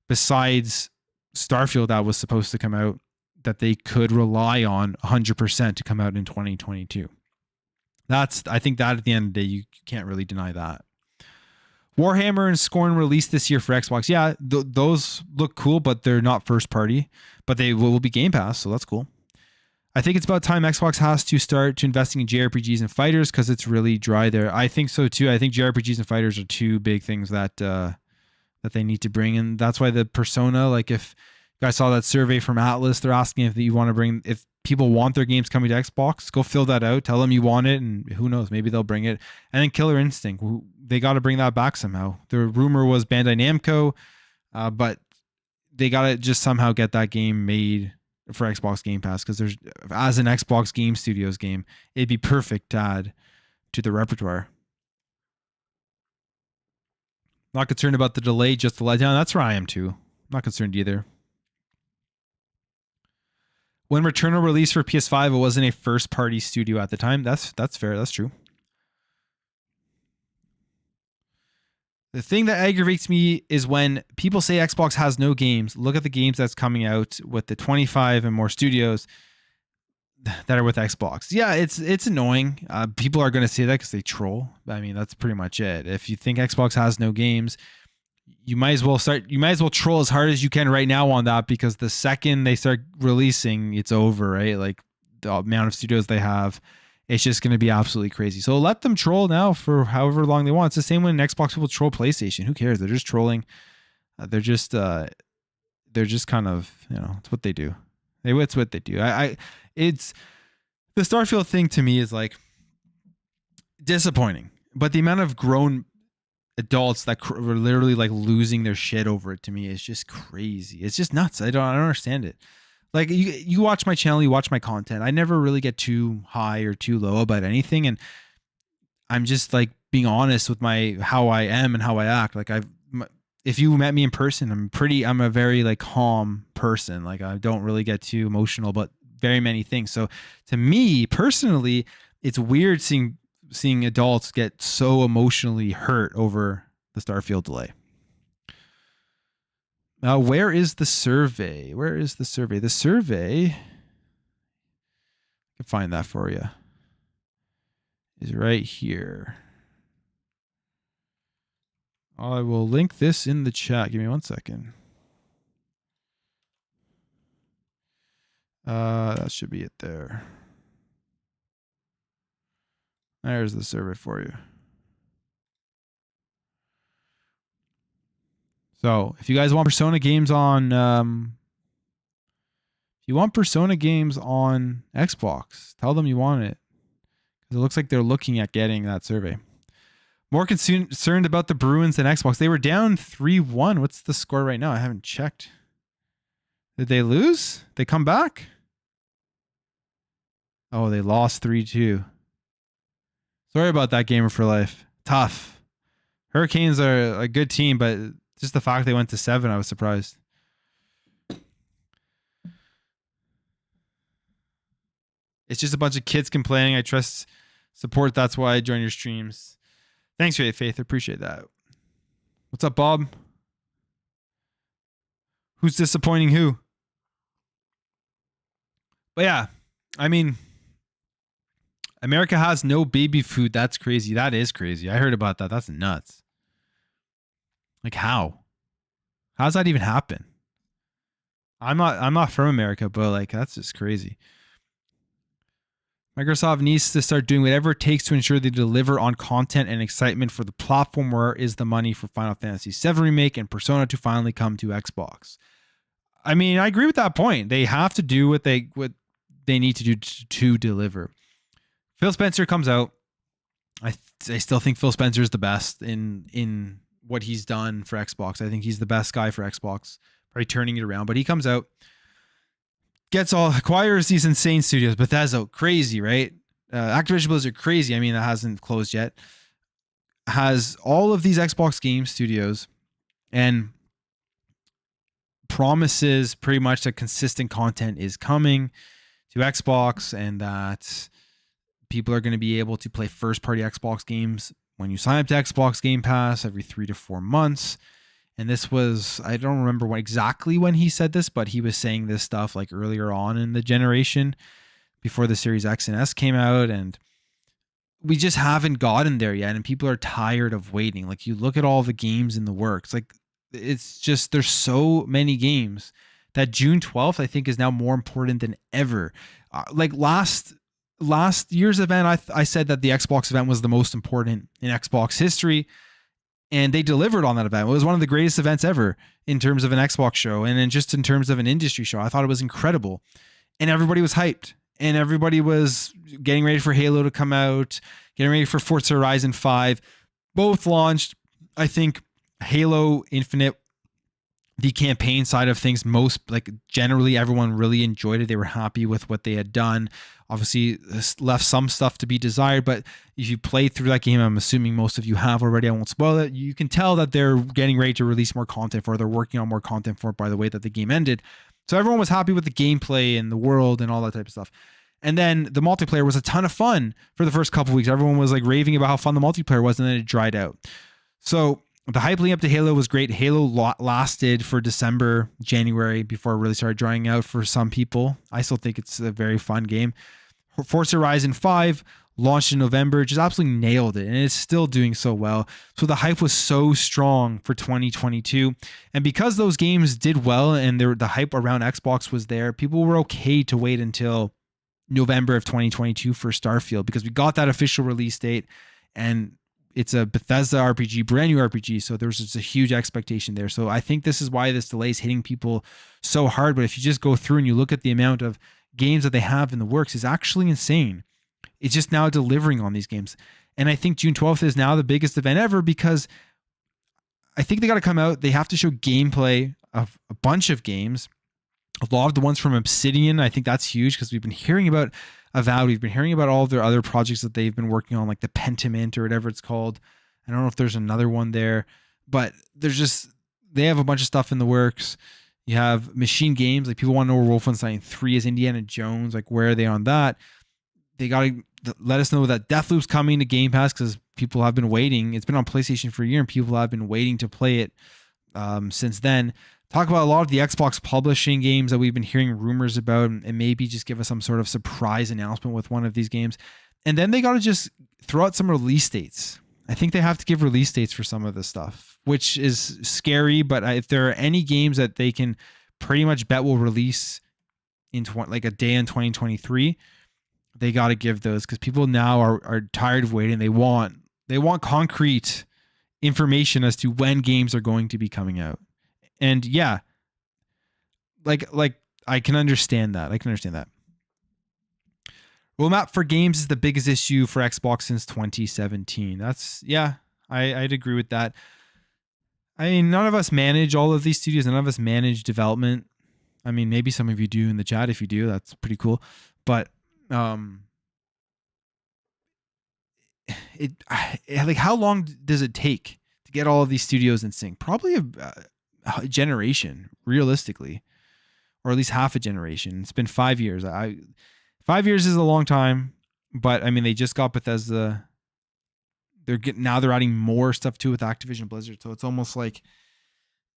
besides Starfield that was supposed to come out that they could rely on 100% to come out in 2022. I think that at the end of the day, you can't really deny that. Warhammer and Scorn released this year for Xbox. Yeah, those look cool, but they're not first party, but they will be Game Pass, so that's cool. I think it's about time Xbox has to start to investing in JRPGs and fighters because it's really dry there. I think so too. I think JRPGs and fighters are two big things that they need to bring in. That's why the Persona, like if you guys saw that survey from Atlas, they're asking if you want to bring, if people want their games coming to Xbox, go fill that out. Tell them you want it, and who knows, maybe they'll bring it. And then Killer Instinct, they got to bring that back somehow. The rumor was Bandai Namco, but they got to just somehow get that game made for Xbox Game Pass, because there's, as an Xbox Game Studios game, it'd be perfect to add to the repertoire. Not concerned about the delay, just the letdown. That's where I am too. Not concerned either. When Returnal released for PS5, it wasn't a first-party studio at the time. That's fair. That's true. The thing that aggravates me is when people say Xbox has no games. Look at the games that's coming out with the 25 and more studios that are with Xbox. Yeah, it's annoying. People are going to say that because they troll. I mean, that's pretty much it. If you think Xbox has no games, you might as well troll as hard as you can right now on that, because the second they start releasing, it's over, right? Like the amount of studios they have, it's just going to be absolutely crazy. So let them troll now for however long they want. It's the same when Xbox people troll PlayStation. Who cares? They're just trolling. They're just kind of, it's what they do. It's what they do. It's the Starfield thing to me is like disappointing, but the amount of grown adults that were literally like losing their shit over it to me is just crazy. It's just nuts. I don't understand it. Like you watch my channel, you watch my content. I never really get too high or too low about anything, and I'm just like being honest with how I am and how I act. Like if you met me in person, I'm a very like calm person. Like I don't really get too emotional about very many things. So to me personally, it's weird seeing adults get so emotionally hurt over the Starfield delay. Where is the survey? The survey, I can find that for you, is right here. I will link this in the chat. Give me 1 second. That should be it there. There's the survey for you. So if you guys want Persona games on, Xbox, tell them you want it, because it looks like they're looking at getting that survey. More concerned about the Bruins than Xbox. They were down 3-1. What's the score right now? I haven't checked. Did they lose? They come back? Oh, they lost 3-2. Sorry about that, Gamer for Life. Tough. Hurricanes are a good team, but just the fact they went to 7, I was surprised. It's just a bunch of kids complaining. I trust support. That's why I join your streams. Thanks for your faith. I appreciate that. What's up, Bob? Who's disappointing who? But yeah, I mean, America has no baby food. That's crazy. That is crazy. I heard about that. That's nuts. Like how? How does that even happen? I'm not from America, but like that's just crazy. Microsoft needs to start doing whatever it takes to ensure they deliver on content and excitement for the platform. Where is the money for Final Fantasy VII Remake and Persona to finally come to Xbox? I mean, I agree with that point. They have to do what they need to do to deliver. Phil Spencer comes out. I still think Phil Spencer is the best in what he's done for Xbox. I think he's the best guy for Xbox, probably turning it around. But he comes out, acquires these insane studios. Bethesda, crazy, right? Activision Blizzard, crazy. I mean, that hasn't closed yet. Has all of these Xbox game studios and promises pretty much that consistent content is coming to Xbox, and that people are going to be able to play first-party Xbox games when you sign up to Xbox Game Pass every 3 to 4 months. And this was, I don't remember exactly when he said this, but he was saying this stuff like earlier on in the generation before the Series X and S came out. And we just haven't gotten there yet. And people are tired of waiting. Like you look at all the games in the works, like it's just, there's so many games that June 12th, I think, is now more important than ever. Like last year's event, I said that the Xbox event was the most important in Xbox history, and they delivered on that event. It was one of the greatest events ever in terms of an Xbox show, and then just in terms of an industry show. I thought it was incredible, and everybody was hyped, and everybody was getting ready for Halo to come out, getting ready for Forza Horizon 5. Both launched. I think Halo Infinite, the campaign side of things, generally everyone really enjoyed it. They were happy with what they had done. Obviously, this left some stuff to be desired, but if you play through that game, I'm assuming most of you have already, I won't spoil it, you can tell that they're getting ready to release more content for it. They're working on more content for it by the way that the game ended. So everyone was happy with the gameplay and the world and all that type of stuff. And then the multiplayer was a ton of fun for the first couple of weeks. Everyone was like raving about how fun the multiplayer was, and then it dried out. So the hype leading up to Halo was great. Halo lasted for December, January before it really started drying out for some people. I still think it's a very fun game. Forza Horizon 5 launched in November, just absolutely nailed it, and it's still doing so well. So the hype was so strong for 2022. And because those games did well and the hype around Xbox was there, people were okay to wait until November of 2022 for Starfield, because we got that official release date, and it's a Bethesda RPG, brand new RPG. So there's just a huge expectation there. So I think this is why this delay is hitting people so hard. But if you just go through and you look at the amount of games that they have in the works, is actually insane. It's just now delivering on these games. And I think June 12th is now the biggest event ever, because I think they got to come out. They have to show gameplay of a bunch of games. A lot of the ones from Obsidian, I think that's huge, because we've been hearing about Avowed. We've been hearing about all of their other projects that they've been working on, like the Pentiment or whatever it's called. I don't know if there's another one there, but they have a bunch of stuff in the works. You have Machine Games, like people want to know where Wolfenstein 3 is, Indiana Jones, like where are they on that? They got to let us know that Deathloop's coming to Game Pass, because people have been waiting. It's been on PlayStation for a year, and people have been waiting to play it since then. Talk about a lot of the Xbox publishing games that we've been hearing rumors about, and maybe just give us some sort of surprise announcement with one of these games. And then they got to just throw out some release dates. I think they have to give release dates for some of this stuff, which is scary. But if there are any games that they can pretty much bet will release in like a day in 2023, they got to give those, because people now are tired of waiting. They want concrete information as to when games are going to be coming out. And yeah, like I can understand that. Roadmap for games is the biggest issue for Xbox since 2017. I'd agree with that. I mean, none of us manage all of these studios. None of us manage development. I mean, maybe some of you do in the chat. If you do, that's pretty cool. But how long does it take to get all of these studios in sync? Probably a generation, realistically, or at least half a generation. It's been 5 years. 5 years is a long time, but I mean, they just got Bethesda. They're adding more stuff too with Activision Blizzard. So it's almost like,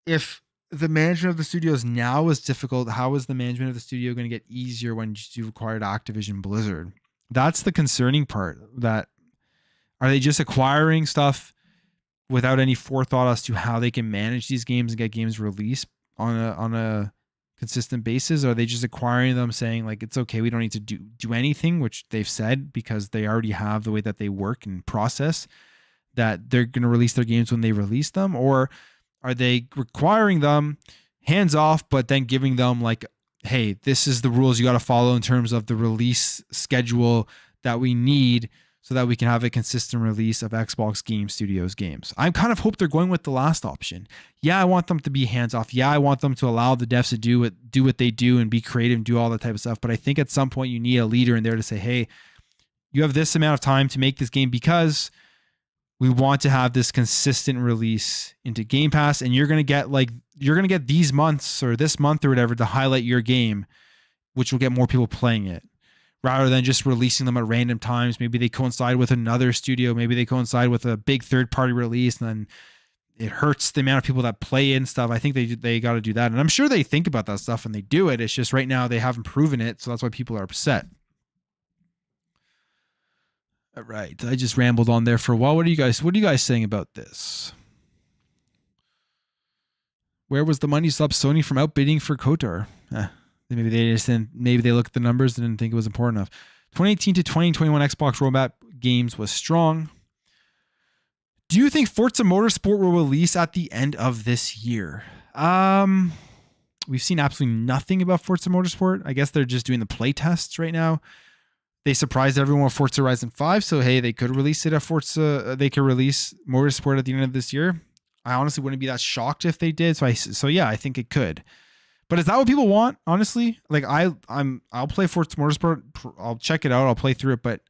if the management of the studios now is difficult, how is the management of the studio going to get easier when you acquired Activision Blizzard? That's the concerning part. That are they just acquiring stuff without any forethought as to how they can manage these games and get games released on a consistent basis? Or are they just acquiring them saying like, it's okay, we don't need to do anything, which they've said because they already have the way that they work and process, that they're going to release their games when they release them? Or are they requiring them hands off, but then giving them like, hey, this is the rules you got to follow in terms of the release schedule that we need, so that we can have a consistent release of Xbox Game Studios games? I kind of hope they're going with the last option. Yeah, I want them to be hands off. Yeah, I want them to allow the devs to do what they do and be creative and do all that type of stuff. But I think at some point you need a leader in there to say, hey, you have this amount of time to make this game, because we want to have this consistent release into Game Pass, and you're going to get these months or this month or whatever to highlight your game, which will get more people playing it, rather than just releasing them at random times. Maybe they coincide with another studio. Maybe they coincide with a big third-party release, and then it hurts the amount of people that play and stuff. I think they got to do that. And I'm sure they think about that stuff and they do it. It's just right now they haven't proven it, so that's why people are upset. All right. I just rambled on there for a while. What are you guys saying about this? where was the money to stop Sony from outbidding for KOTOR? Maybe they just didn't. Maybe they looked at the numbers and didn't think it was important enough. 2018 to 2021 Xbox roadmap games was strong. Do you think Forza Motorsport will release at the end of this year? We've seen absolutely nothing about Forza Motorsport. I guess they're just doing the play tests right now. They surprised everyone with Forza Horizon 5, so hey, they could release it at Forza. They could release Motorsport at the end of this year. I honestly wouldn't be that shocked if they did. So yeah, I think it could. But is that what people want? Honestly, like I'll play Forza Motorsport. I'll check it out. I'll play through it. But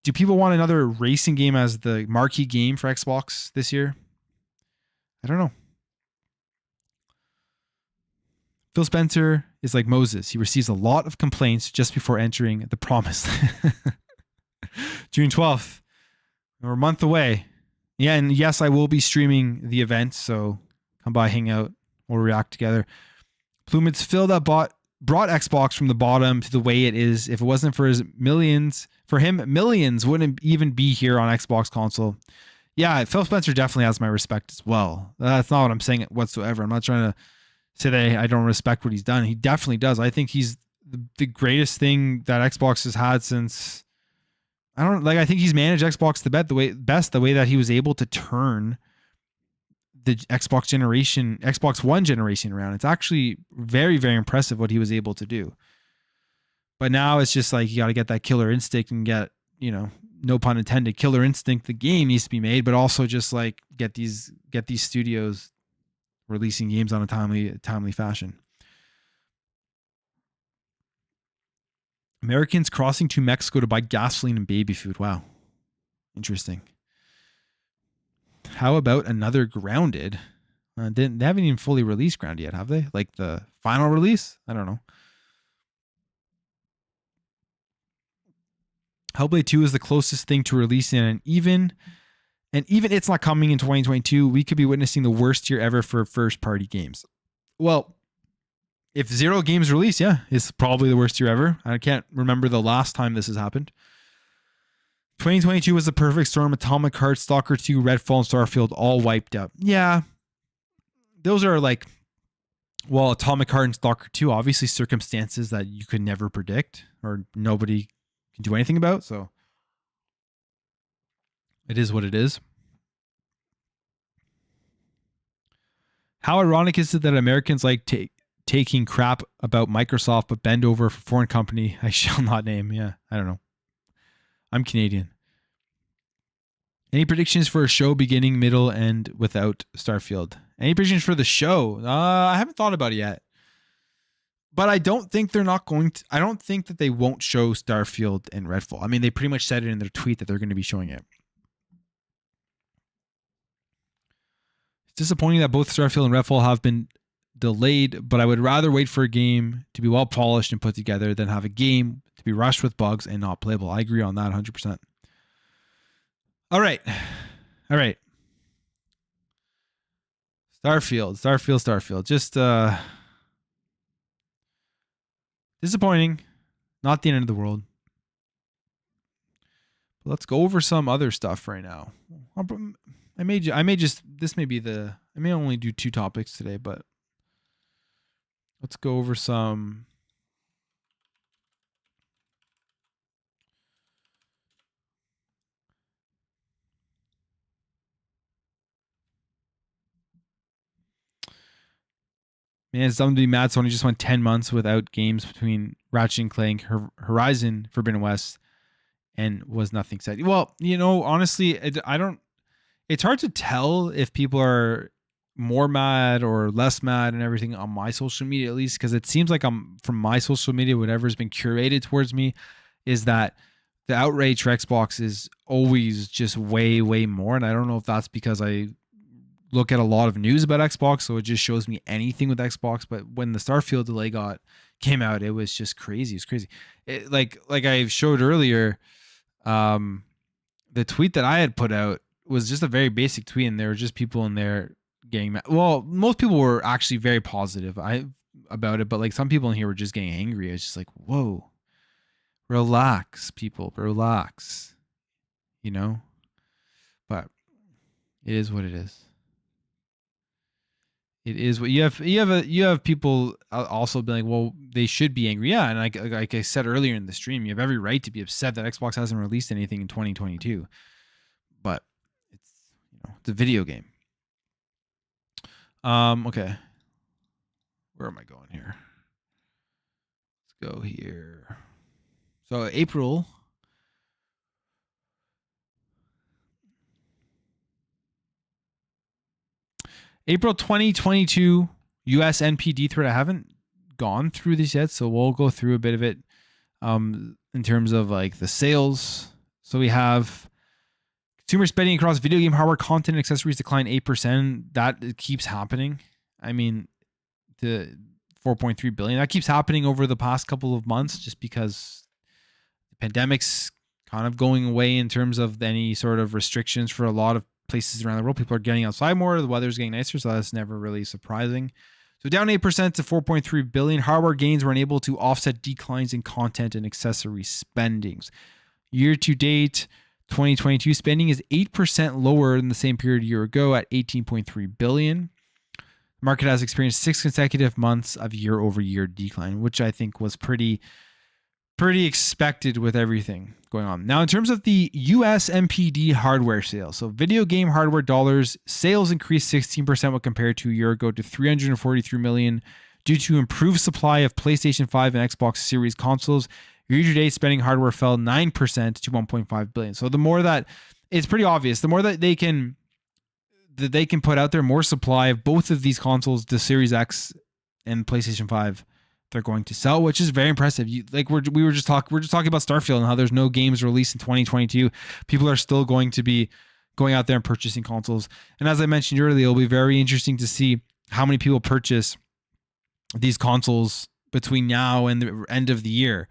do people want another racing game as the marquee game for Xbox this year? I don't know. Phil Spencer is like Moses. He receives a lot of complaints just before entering the promised. June 12th. We're a month away. Yeah, and yes, I will be streaming the event, so come by, hang out, we'll react together. Plumit's Phil that brought Xbox from the bottom to the way it is. If it wasn't for him, millions wouldn't even be here on Xbox console. Yeah, Phil Spencer definitely has my respect as well. That's not what I'm saying whatsoever. I'm not trying to say that I don't respect what he's done. He definitely does. I think he's the greatest thing that Xbox has had since... I think he's managed Xbox the way that he was able to turn the Xbox One generation around. It's actually very, very impressive what he was able to do. But now it's just like you got to get that killer instinct and get, no pun intended, killer instinct. The game needs to be made, but also just like get these studios releasing games on a timely fashion. Americans crossing to Mexico to buy gasoline and baby food. Wow. Interesting. How about another Grounded? They haven't even fully released Grounded yet, have they? Like the final release? I don't know. Hellblade 2 is the closest thing to releasing, and even it's not coming in 2022. We could be witnessing the worst year ever for first-party games. Well, if 0 games release, yeah, it's probably the worst year ever. I can't remember the last time this has happened. 2022 was the perfect storm. Atomic Heart, Stalker 2, Redfall, and Starfield all wiped out. Yeah, those are Atomic Heart and Stalker 2, obviously circumstances that you could never predict or nobody can do anything about. So it is what it is. How ironic is it that Americans like taking crap about Microsoft but bend over for foreign company I shall not name? Yeah, I don't know. I'm Canadian. Any predictions for a show beginning, middle, and without Starfield? Any predictions for the show? I haven't thought about it yet. But I don't think they're not going to... I don't think that they won't show Starfield and Redfall. I mean, they pretty much said it in their tweet that they're going to be showing it. It's disappointing that both Starfield and Redfall have been delayed, but I would rather wait for a game to be well polished and put together than have a game to be rushed with bugs and not playable. I agree on that 100%. All right. Starfield. Just disappointing. Not the end of the world. But let's go over some other stuff right now. I may only do 2 topics today, but let's go over some. Man, it's dumb to be mad. Sony just went 10 months without games between Ratchet and Clank, Horizon Forbidden West, and was nothing said. Well, honestly, it's hard to tell if people are more mad or less mad and everything on my social media, at least, because it seems like from my social media, whatever's been curated towards me is that the outrage for Xbox is always just way, way more. And I don't know if that's because I look at a lot of news about Xbox, so it just shows me anything with Xbox. But when the Starfield delay came out, it was just crazy. It's crazy. Like I showed earlier, the tweet that I had put out was just a very basic tweet, and there were just people in there getting mad. Well, most people were actually very positive about it, but like some people in here were just getting angry. It's just like, whoa, relax, people, relax. But it is what it is. It is what you have. You have people also being like, well, they should be angry. Yeah, and like I said earlier in the stream, you have every right to be upset that Xbox hasn't released anything in 2022. But it's it's a video game. Okay. Where am I going here? Let's go here. So April 2022 US NPD threat. I haven't gone through this yet, so we'll go through a bit of it in terms of like the sales. So we have consumer spending across video game hardware, content, and accessories declined 8%. That keeps happening. I mean, the 4.3 billion, that keeps happening over the past couple of months just because the pandemic's kind of going away in terms of any sort of restrictions for a lot of places around the world. People are getting outside more. The weather's getting nicer, so that's never really surprising. So down 8% to 4.3 billion. Hardware gains were unable to offset declines in content and accessory spendings. Year to date, 2022 spending is 8% lower than the same period a year ago at 18.3 billion. The market has experienced 6 consecutive months of year-over-year decline, which I think was pretty expected with everything going on. Now, in terms of the US NPD hardware sales, so video game hardware dollars sales increased 16% when compared to a year ago to 343 million due to improved supply of PlayStation 5 and Xbox Series consoles. Year-to-date spending hardware fell 9% to 1.5 billion. So the more that, it's pretty obvious, the more that they can put out there, more supply of both of these consoles, the Series X and PlayStation 5, they're going to sell, which is very impressive. We're just talking about Starfield and how there's no games released in 2022. People are still going to be going out there and purchasing consoles. And as I mentioned earlier, it'll be very interesting to see how many people purchase these consoles between now and the end of the year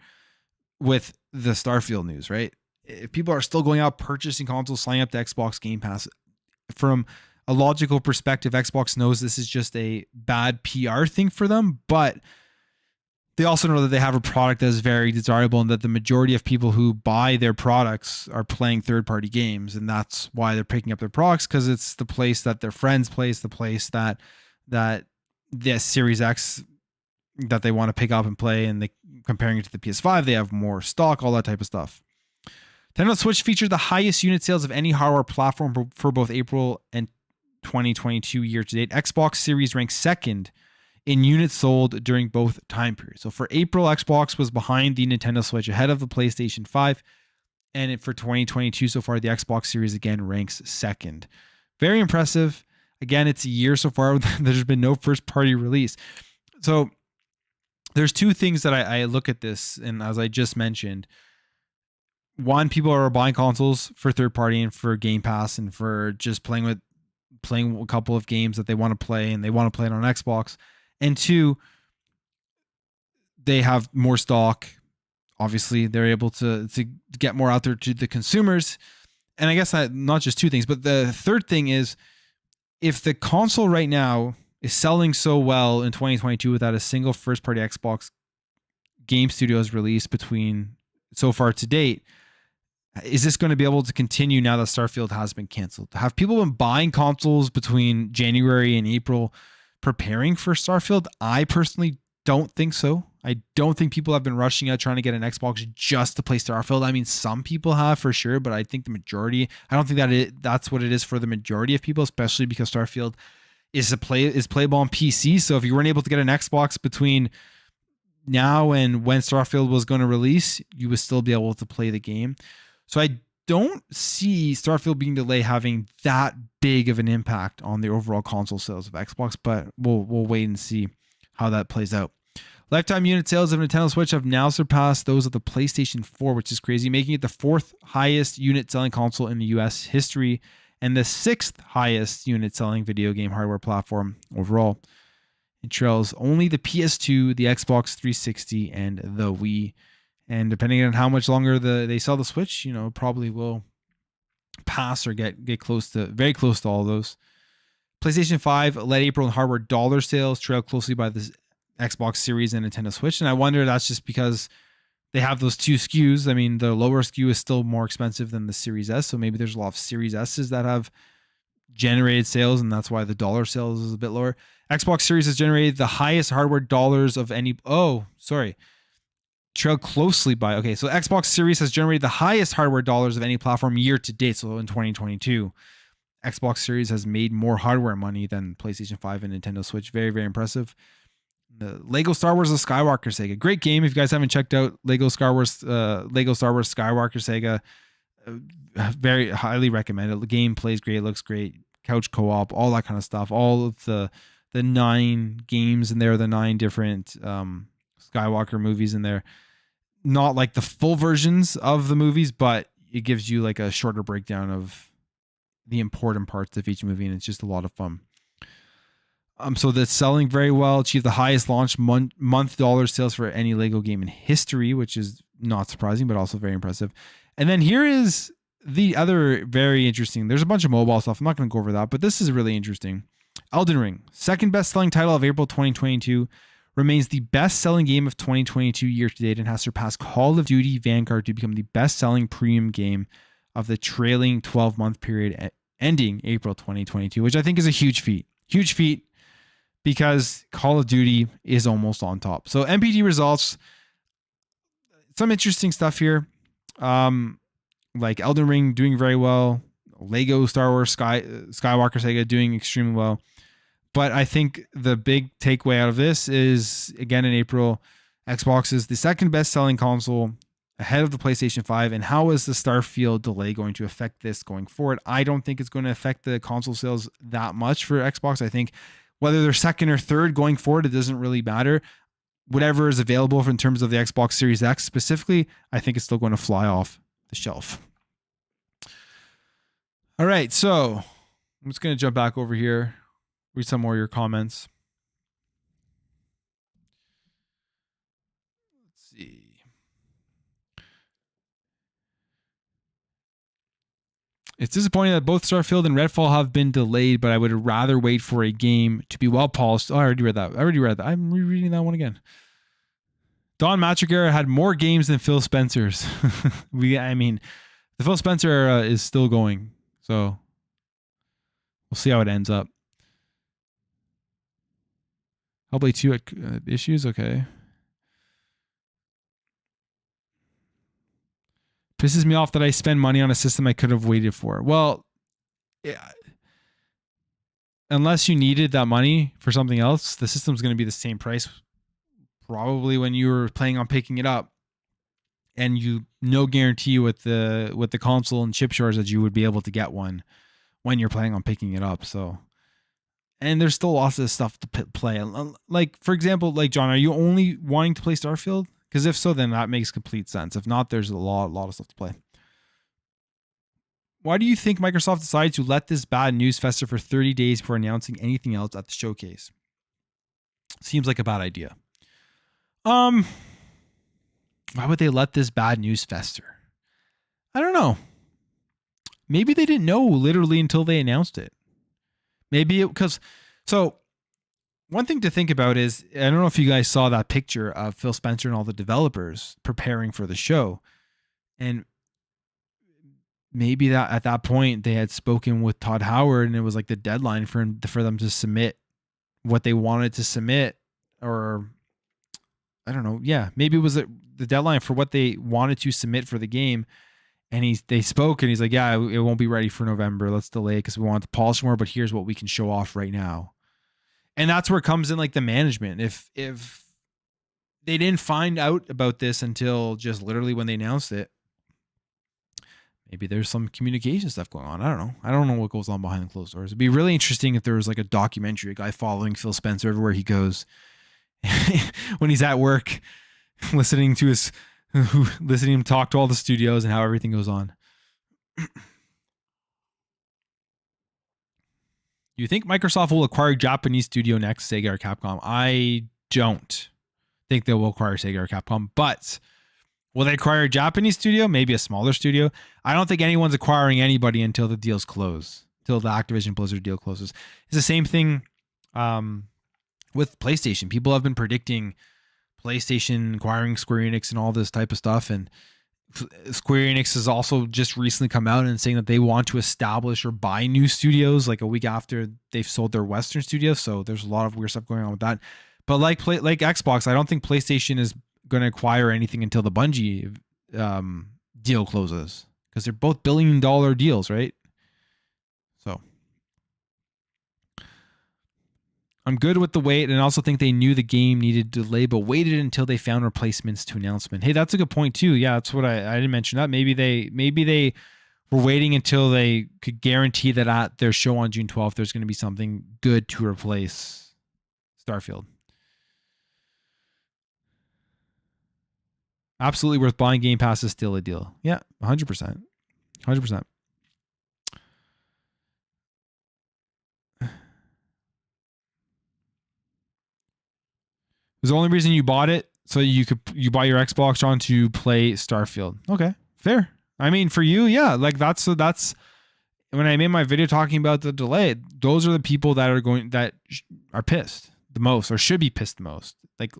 with the Starfield news, right? If people are still going out purchasing consoles, signing up to Xbox Game Pass, from a logical perspective, Xbox knows this is just a bad PR thing for them, but they also know that they have a product that is very desirable and that the majority of people who buy their products are playing third-party games, and that's why they're picking up their products, because it's the place that their friends play, it's the place that the Series X that they want to pick up and play, and comparing it to the PS5, they have more stock, all that type of stuff. Nintendo Switch featured the highest unit sales of any hardware platform for both April and 2022 year to date. Xbox Series ranked second in units sold during both time periods. So for April, Xbox was behind the Nintendo Switch, ahead of the PlayStation 5. And for 2022 so far, the Xbox Series again ranks second. Very impressive. Again, it's a year so far. There's been no first party release. So there's two things that I look at this, and as I just mentioned, one, people are buying consoles for third party and for Game Pass and for just playing a couple of games that they want to play, and they want to play it on Xbox. And two, they have more stock. Obviously, they're able to get more out there to the consumers. And I guess not just two things, but the third thing is, if the console right now is selling so well in 2022 without a single first-party Xbox game studios release between so far to date, is this going to be able to continue now that Starfield has been canceled? Have people been buying consoles between January and April preparing for Starfield? I personally don't think so. I don't think people have been rushing out trying to get an Xbox just to play Starfield. I mean, some people have for sure, but I think the majority, I don't think that's what it is for the majority of people, especially because Starfield is playable on PC. So if you weren't able to get an Xbox between now and when Starfield was going to release, you would still be able to play the game. So I don't see Starfield being delayed having that big of an impact on the overall console sales of Xbox, but we'll wait and see how that plays out. Lifetime unit sales of Nintendo Switch have now surpassed those of the PlayStation 4, which is crazy, making it the fourth highest unit selling console in the US history and the sixth highest unit selling video game hardware platform overall. It trails only the PS2, the Xbox 360, and the Wii. And depending on how much longer they sell the Switch, probably will pass or get very close to all those. PlayStation 5 led April in hardware dollar sales, trailed closely by the Xbox Series and Nintendo Switch. And I wonder if that's just because they have those two SKUs. I mean, the lower SKU is still more expensive than the Series S, so maybe there's a lot of Series S's that have generated sales, and that's why the dollar sales is a bit lower. Xbox Series has generated the highest hardware dollars of any. Oh, sorry. Trailed closely by. Okay, so Xbox Series has generated the highest hardware dollars of any platform year to date. So in 2022, Xbox Series has made more hardware money than PlayStation 5 and Nintendo Switch. Very, very impressive. The Lego Star Wars: The Skywalker Saga, great game. If you guys haven't checked out Lego Star Wars Skywalker Saga, very highly recommended. The game plays great, looks great, couch co-op, all that kind of stuff. All of the 9 games in there, the 9 different Skywalker movies in there. Not like the full versions of the movies, but it gives you like a shorter breakdown of the important parts of each movie, and it's just a lot of fun. So that's selling very well. Achieved the highest launch month dollar sales for any Lego game in history, which is not surprising, but also very impressive. And then here is the other very interesting. There's a bunch of mobile stuff. I'm not going to go over that, but this is really interesting. Elden Ring, second best-selling title of April 2022, remains the best-selling game of 2022 year to date and has surpassed Call of Duty Vanguard to become the best-selling premium game of the trailing 12-month period ending April 2022, which I think is a huge feat. Huge feat because Call of Duty is almost on top. So NPD results, some interesting stuff here. Like Elden Ring doing very well. Lego Star Wars Skywalker Saga doing extremely well. But I think the big takeaway out of this is, again, in April, Xbox is the second best-selling console ahead of the PlayStation 5. And how is the Starfield delay going to affect this going forward? I don't think it's going to affect the console sales that much for Xbox. I think whether they're second or third going forward, it doesn't really matter. Whatever is available in terms of the Xbox Series X specifically, I think it's still going to fly off the shelf. All right, so I'm just going to jump back over here, read some more of your comments. Let's see. It's disappointing that both Starfield and Redfall have been delayed, but I would rather wait for a game to be well polished. Oh, I already read that. I'm rereading that one again. Don Matrick had more games than Phil Spencer's. The Phil Spencer era is still going, so we'll see how it ends up. Hellblade 2 issues, okay. Pisses me off that I spend money on a system I could have waited for. Well, yeah. Unless you needed that money for something else, the system's going to be the same price probably when you were planning on picking it up. And you no guarantee with the console and chip shortage that you would be able to get one when you're planning on picking it up. So, and there's still lots of stuff to play. Like, for example, like, John, are you only wanting to play Starfield? Because if so, then that makes complete sense. If not, there's a lot of stuff to play. Why do you think Microsoft decided to let this bad news fester for 30 days before announcing anything else at the showcase? Seems like a bad idea. Why would they let this bad news fester? I don't know. Maybe they didn't know literally until they announced it. So one thing to think about is, I don't know if you guys saw that picture of Phil Spencer and all the developers preparing for the show. And maybe that at that point they had spoken with Todd Howard and it was like the deadline for them to submit what they wanted to submit, or I don't know. Yeah, maybe it was the deadline for what they wanted to submit for the game. And they spoke and he's like, yeah, it won't be ready for November. Let's delay it because we want to polish more, but here's what we can show off right now. And that's where it comes in, like the management. If they didn't find out about this until just literally when they announced it, maybe there's some communication stuff going on. I don't know what goes on behind the closed doors. It'd be really interesting if there was like a documentary, a guy following Phil Spencer everywhere he goes when he's at work, listening to him talk to all the studios and how everything goes on. You think Microsoft will acquire Japanese studio next, Sega or Capcom? I don't think they will acquire Sega or Capcom, but will they acquire a Japanese studio? Maybe a smaller studio. I don't think anyone's acquiring anybody until the deals close, until the Activision Blizzard deal closes. It's the same thing with PlayStation. People have been predicting PlayStation acquiring Square Enix and all this type of stuff, and Square Enix has also just recently come out and saying that they want to establish or buy new studios like a week after they've sold their Western studios. So there's a lot of weird stuff going on with that. But like Xbox, I don't think PlayStation is going to acquire anything until the Bungie deal closes, because they're both $1 billion deals, right? So I'm good with the wait, and I also think they knew the game needed delay, but waited until they found replacements to announcement. Hey, that's a good point too. Yeah, that's what I didn't mention that. Maybe they were waiting until they could guarantee that at their show on June 12th, there's going to be something good to replace Starfield. Absolutely worth buying. Game Pass is still a deal. Yeah, 100%. 100%. Was the only reason you bought it so you buy your Xbox on to play Starfield. Okay, fair. I mean, for you, yeah, like that's when I made my video talking about the delay, those are the people that are pissed the most, or should be pissed the most. Like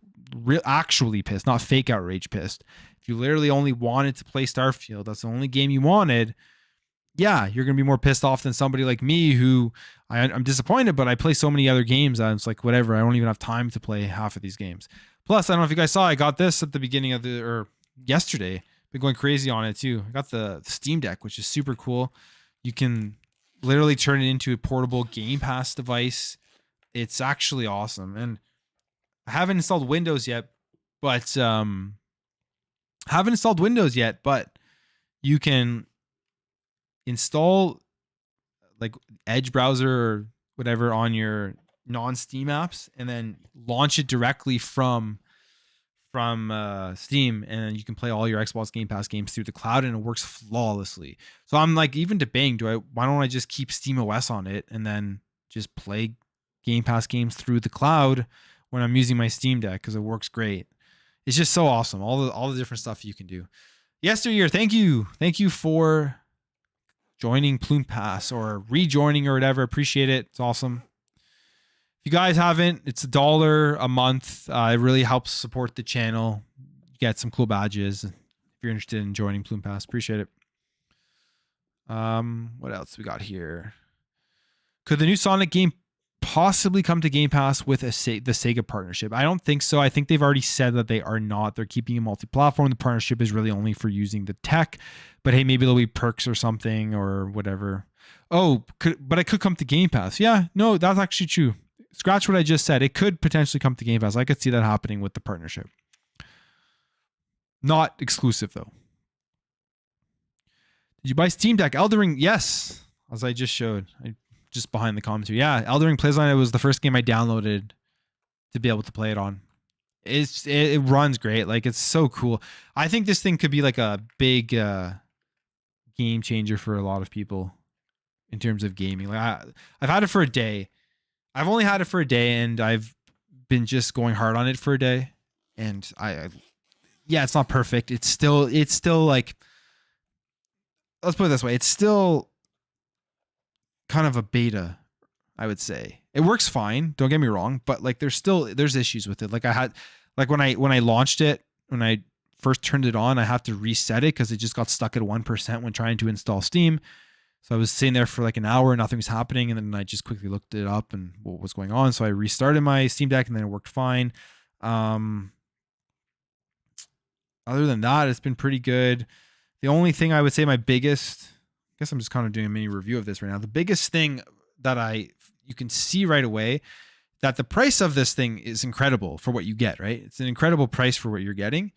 actually pissed, not fake outrage pissed. If you literally only wanted to play Starfield, that's the only game you wanted, yeah, you're going to be more pissed off than somebody like me who I'm disappointed, but I play so many other games that it's like, whatever, I don't even have time to play half of these games. Plus, I don't know if you guys saw, I got this at the beginning of yesterday. Been going crazy on it too. I got the Steam Deck, which is super cool. You can literally turn it into a portable Game Pass device. It's actually awesome. And I haven't installed Windows yet, but you can install like Edge browser or whatever on your non-Steam apps, and then launch it directly from Steam, and then you can play all your Xbox Game Pass games through the cloud, and it works flawlessly. So I'm like even debating, why don't I just keep Steam OS on it and then just play Game Pass games through the cloud when I'm using my Steam Deck, because it works great. It's just so awesome. All the different stuff you can do. Yesteryear, thank you for joining Plume Pass or rejoining or whatever. Appreciate it. It's awesome. If you guys haven't, it's $1 a month. It really helps support the channel. You get some cool badges if you're interested in joining Plume Pass. Appreciate it. What else we got here? Could the new Sonic game possibly come to Game Pass with the Sega partnership? I don't think so. I think they've already said that they are not. They're keeping it multi-platform. The partnership is really only for using the tech. But hey, maybe there'll be perks or something or whatever. But it could come to Game Pass. Yeah, no, that's actually true. Scratch what I just said. It could potentially come to Game Pass. I could see that happening with the partnership. Not exclusive though. Did you buy Steam Deck? Elden Ring? Yes, as I just showed. Just behind the commentary. Yeah, Elden Ring plays on it. Was the first game I downloaded to be able to play it on. It runs great. Like, it's so cool. I think this thing could be like a big game changer for a lot of people in terms of gaming. Like I've had it for a day. I've only had it for a day, and I've been just going hard on it for a day. And yeah, it's not perfect. It's still like, let's put it this way. It's still kind of a beta, I would say. It works fine, don't get me wrong, but like there's issues with it. Like when I launched it, when I first turned it on, I have to reset it because it just got stuck at 1% when trying to install Steam. So I was sitting there for like an hour, nothing was happening, and then I just quickly looked it up and what was going on. So I restarted my Steam Deck, and then it worked fine. Other than that, it's been pretty good. The only thing I would say, I guess I'm just kind of doing a mini review of this right now. The biggest thing that you can see right away, that the price of this thing is incredible for what you get, right? It's an incredible price for what you're getting.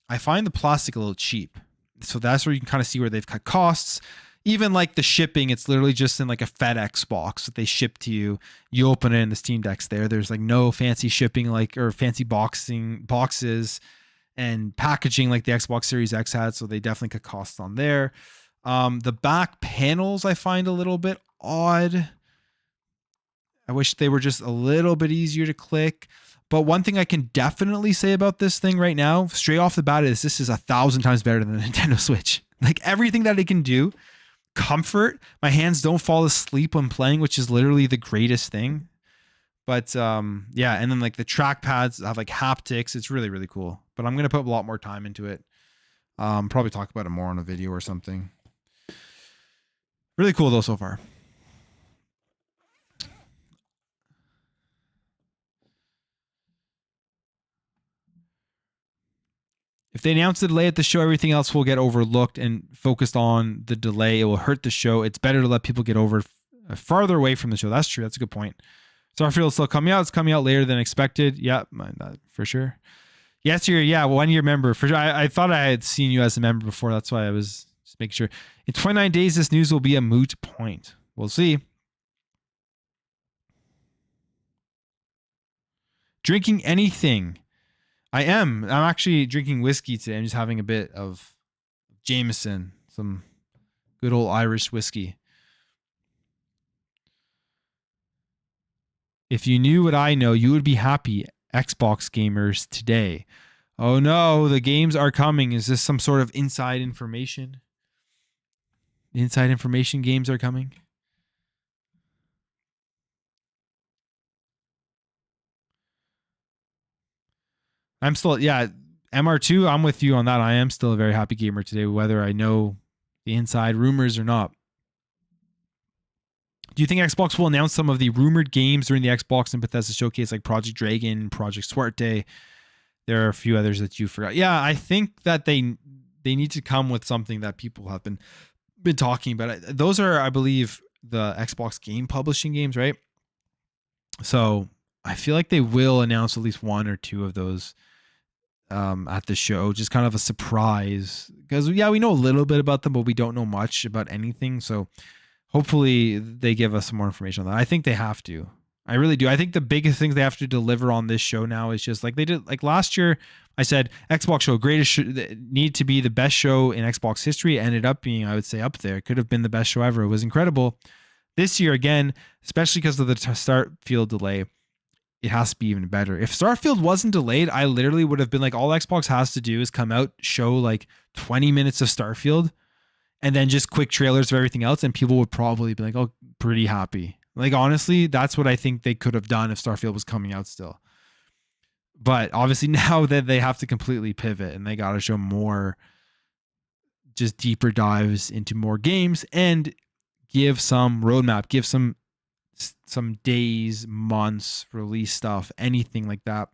I find the plastic a little cheap. So that's where you can kind of see where they've cut costs. Even like the shipping, it's literally just in like a FedEx box that they ship to you. You open it and the Steam Deck's there. There's like no fancy shipping or fancy boxes and packaging like the Xbox Series X had. So they definitely cut costs on there. The back panels I find a little bit odd. I wish they were just a little bit easier to click. But one thing I can definitely say about this thing right now, straight off the bat, is this is 1,000 times better than the Nintendo Switch. Like everything that it can do, comfort, my hands don't fall asleep when playing, which is literally the greatest thing. But yeah, and then like the trackpads have like haptics. It's really, really cool. But I'm going to put a lot more time into it. Probably talk about it more on a video or something. Really cool though so far. If they announce the delay at the show, everything else will get overlooked and focused on the delay. It will hurt the show. It's better to let people get over farther away from the show. That's true. That's a good point. Starfield is still coming out. It's coming out later than expected. Yeah, for sure. Yes, you're 1 year member. For sure. I thought I had seen you as a member before. That's why I was just making sure. In 29 days, this news will be a moot point. We'll see. Drinking anything. I'm actually drinking whiskey today. I'm just having a bit of Jameson, some good old Irish whiskey. If you knew what I know, you would be happy, Xbox gamers today. Oh no, the games are coming. Is this some sort of inside information? Inside information games are coming? I'm still, MR2, I'm with you on that. I am still a very happy gamer today, whether I know the inside rumors or not. Do you think Xbox will announce some of the rumored games during the Xbox and Bethesda showcase, like Project Dragon, Project Suerte? There are a few others that you forgot. Yeah, I think that they need to come with something that people have been talking about. Those are, I believe, the Xbox game publishing games, right? So I feel like they will announce at least one or two of those at the show, just kind of a surprise, because we know a little bit about them, but we don't know much about anything. So hopefully they give us some more information on that. I think they have to. I really do. I think the biggest things they have to deliver on this show now is just like they did, like last year. I said Xbox show, greatest show, need to be the best show in Xbox history. It ended up being, I would say, up there. It could have been the best show ever. It was incredible. This year again, especially because of the Starfield delay, it has to be even better. If Starfield wasn't delayed, I literally would have been like, all Xbox has to do is come out, show like 20 minutes of Starfield, and then just quick trailers of everything else, and people would probably be like, oh, pretty happy. Like, honestly, that's what I think they could have done if Starfield was coming out still. But obviously now that they have to completely pivot and they got to show more, just deeper dives into more games and give some roadmap, give some days, months, release stuff, anything like that.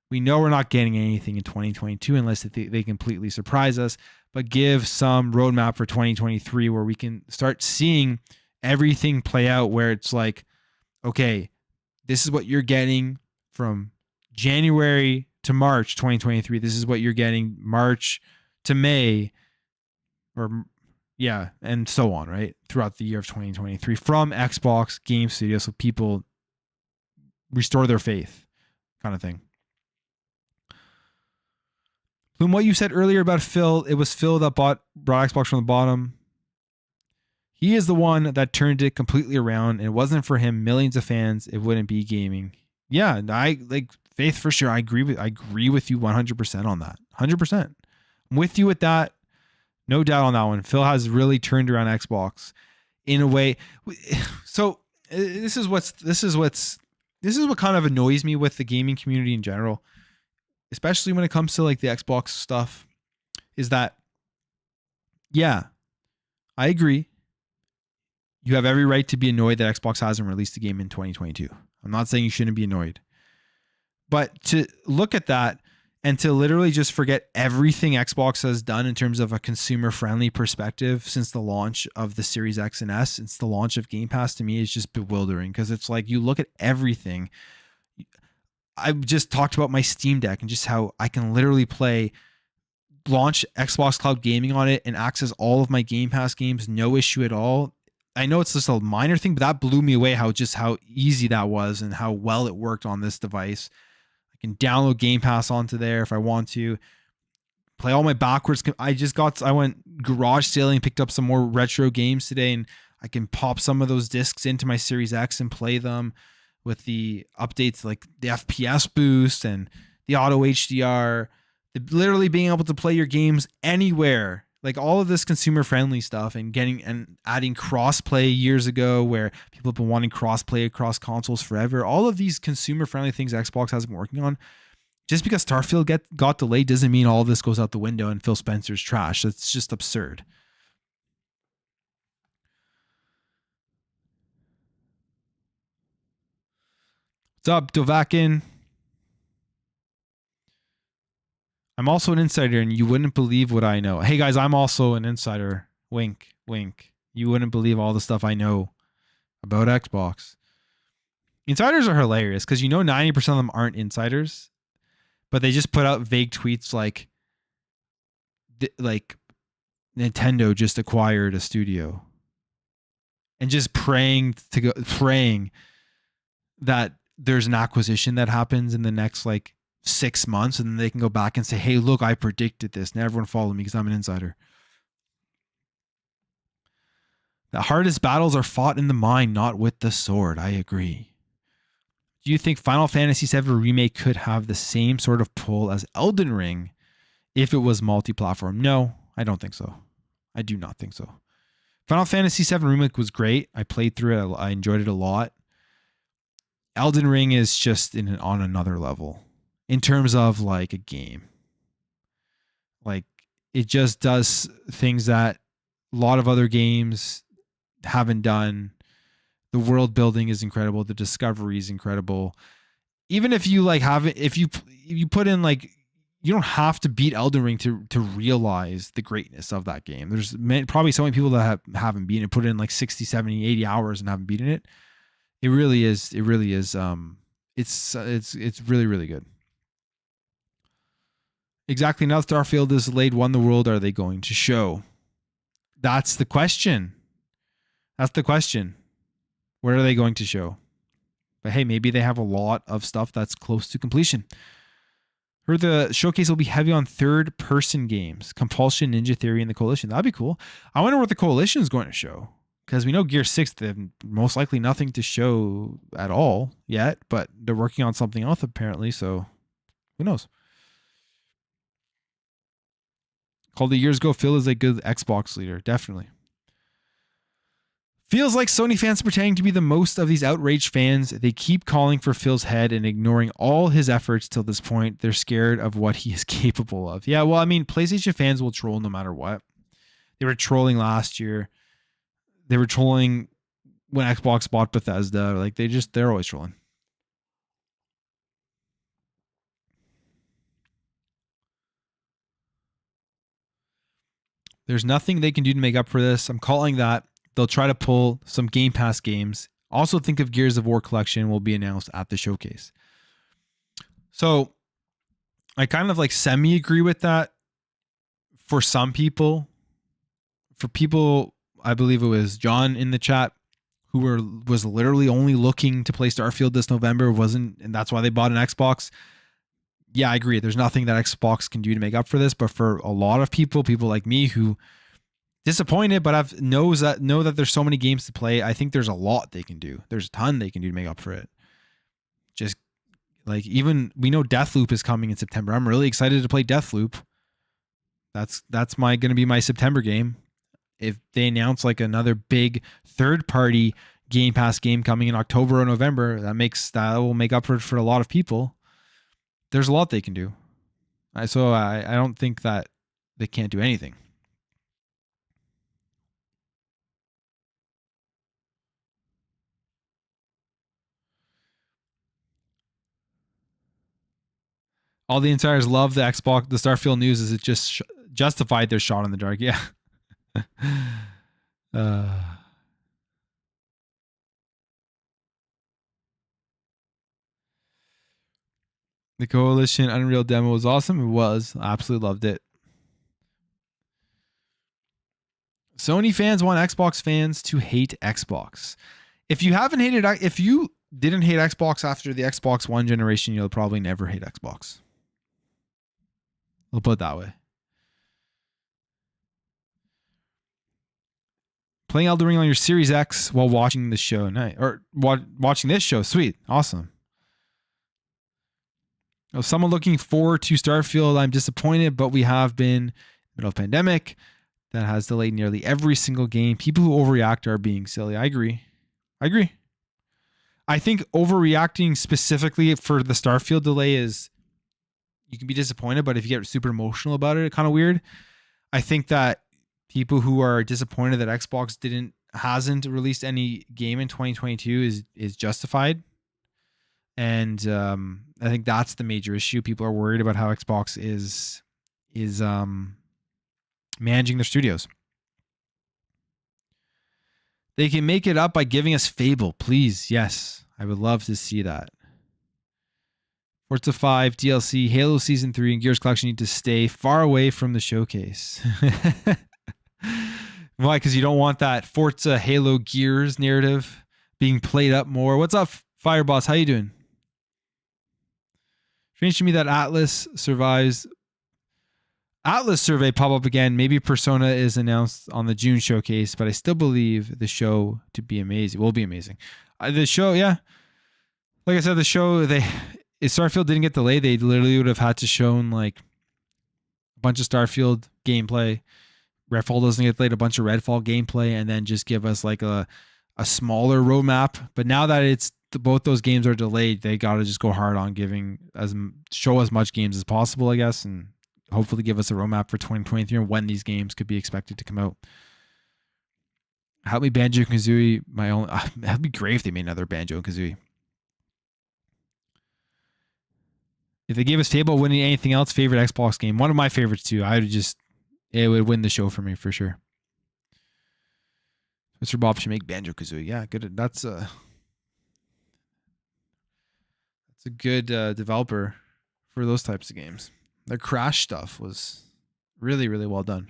We know we're not getting anything in 2022 unless they completely surprise us, but give some roadmap for 2023 where we can start seeing everything play out, where it's like, okay, this is what you're getting from January to March 2023. This is what you're getting March to May, or and so on, right? Throughout the year of 2023 from Xbox Game Studio, so people restore their faith, kind of thing. From what you said earlier about Phil, it was Phil that brought Xbox from the bottom. He is the one that turned it completely around, and it wasn't for him, millions of fans, it wouldn't be gaming. Yeah, I like faith for sure. I agree with you 100% on that. 100%. I'm with you with that. No doubt on that one. Phil has really turned around Xbox in a way. So this is what kind of annoys me with the gaming community in general, especially when it comes to like the Xbox stuff, is that, yeah, I agree. You have every right to be annoyed that Xbox hasn't released a game in 2022. I'm not saying you shouldn't be annoyed, but to look at that and to literally just forget everything Xbox has done in terms of a consumer-friendly perspective since the launch of the Series X and S, since the launch of Game Pass, to me is just bewildering, because it's like you look at everything. I just talked about my Steam Deck and just how I can literally launch Xbox Cloud Gaming on it and access all of my Game Pass games, no issue at all. I know it's just a minor thing, but that blew me away how easy that was and how well it worked on this device. I can download Game Pass onto there if I want to. Play all my backwards. I went garage sailing, picked up some more retro games today, and I can pop some of those discs into my Series X and play them with the updates, like the FPS boost and the auto HDR, literally being able to play your games anywhere. Like all of this consumer friendly stuff, and adding cross-play years ago, where people have been wanting cross-play across consoles forever. All of these consumer friendly things Xbox has been working on Just because Starfield got delayed doesn't mean all this goes out the window and Phil Spencer's trash. That's just absurd. What's up, Dovakin? I'm also an insider, and you wouldn't believe what I know. Hey, guys, I'm also an insider. Wink, wink. You wouldn't believe all the stuff I know about Xbox. Insiders are hilarious because 90% of them aren't insiders, but they just put out vague tweets like Nintendo just acquired a studio, and just praying that there's an acquisition that happens in the next 6 months, and then they can go back and say, hey, look, I predicted this. Now everyone follow me because I'm an insider. The hardest battles are fought in the mind, not with the sword. I agree. Do you think Final Fantasy VII Remake could have the same sort of pull as Elden Ring if it was multi-platform? No, I don't think so. I do not think so. Final Fantasy VII Remake was great. I played through it. I enjoyed it a lot. Elden Ring is just on another level in terms of a game. It just does things that a lot of other games haven't done. The world building is incredible. The discovery is incredible. Even if you if you put in you don't have to beat Elden Ring to realize the greatness of that game. There's probably so many people that haven't beaten it, put in 60, 70, 80 hours and haven't beaten it. It really is. It really is. It's really, really good. Exactly. Now Starfield is delayed. Won the world. Are they going to show? That's the question. That's the question. Where are they going to show? But hey, maybe they have a lot of stuff that's close to completion. Heard the showcase will be heavy on third-person games. Compulsion, Ninja Theory, and the Coalition. That'd be cool. I wonder what the Coalition is going to show. Because we know Gear 6, they have most likely nothing to show at all yet. But they're working on something else apparently, so who knows? Called the years ago, Phil is a good Xbox leader. Definitely. Feels like Sony fans are pretending to be the most of these outraged fans. They keep calling for Phil's head and ignoring all his efforts till this point. They're scared of what he is capable of. Yeah, well, I mean, PlayStation fans will troll no matter what. They were trolling last year. They were trolling when Xbox bought Bethesda. They're always trolling. There's nothing they can do to make up for this. I'm calling that. They'll try to pull some Game Pass games. Also think of Gears of War Collection will be announced at the showcase. So I kind of semi-agree with that for some people. For people, I believe it was John in the chat who was literally only looking to play Starfield this November, and that's why they bought an Xbox. Yeah, I agree. There's nothing that Xbox can do to make up for this, but for a lot of people like me who disappointed, but know that there's so many games to play. I think there's a lot they can do. There's a ton they can do to make up for it. Just even we know Deathloop is coming in September. I'm really excited to play Deathloop. That's going to be my September game. If they announce another big third-party Game Pass game coming in October or November, that will make up for a lot of people. There's a lot they can do. So I don't think that they can't do anything. All the insiders love the Xbox. The Starfield news is it just justified their shot in the dark. Yeah. The Coalition Unreal demo was awesome. It was. I absolutely loved it. Sony fans want Xbox fans to hate Xbox. If you didn't hate Xbox after the Xbox One generation, you'll probably never hate Xbox. We'll put it that way. Playing Elden Ring on your Series X while watching the show. Nice. Or watching this show. Sweet. Awesome. If someone looking forward to Starfield, I'm disappointed, but we have been middle of pandemic that has delayed nearly every single game. People who overreact are being silly. I agree. I think overreacting specifically for the Starfield delay is you can be disappointed, but if you get super emotional about it, it's kind of weird. I think that people who are disappointed that Xbox hasn't released any game in 2022 is justified. And I think that's the major issue. People are worried about how Xbox is managing their studios. They can make it up by giving us Fable, please. Yes, I would love to see that. Forza 5, DLC, Halo Season 3, and Gears Collection need to stay far away from the showcase. Why? Because you don't want that Forza, Halo, Gears narrative being played up more. What's up, Fireboss? How you doing? Strange to me that Atlas survives. Atlas survey pop up again. Maybe Persona is announced on the June showcase, but I still believe the show to be amazing. Will be amazing. The show, yeah. Like I said, the show, if Starfield didn't get delayed, they literally would have had to shown like a bunch of Starfield gameplay. Redfall doesn't get delayed, a bunch of Redfall gameplay, and then just give us like a smaller roadmap. But now that both those games are delayed, they got to just go hard on show as much games as possible, I guess, and hopefully give us a roadmap for 2023 and when these games could be expected to come out. Help me Banjo-Kazooie. That'd be great if they made another Banjo-Kazooie. If they gave us Fable winning anything else, favorite Xbox game. One of my favorites too. It would win the show for me for sure. Mr. Bob should make Banjo-Kazooie. Yeah, good. That's a good developer for those types of games. Their Crash stuff was really, really well done.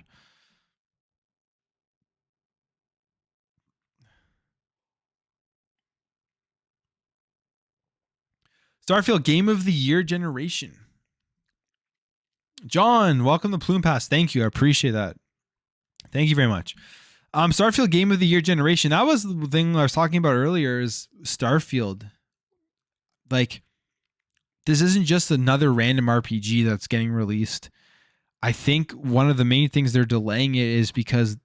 Starfield Game of the Year generation. John, welcome to Plume Pass. Thank you. I appreciate that. Thank you very much. Starfield Game of the Year generation. That was the thing I was talking about earlier is Starfield. Like, this isn't just another random RPG that's getting released. I think one of the main things they're delaying it is because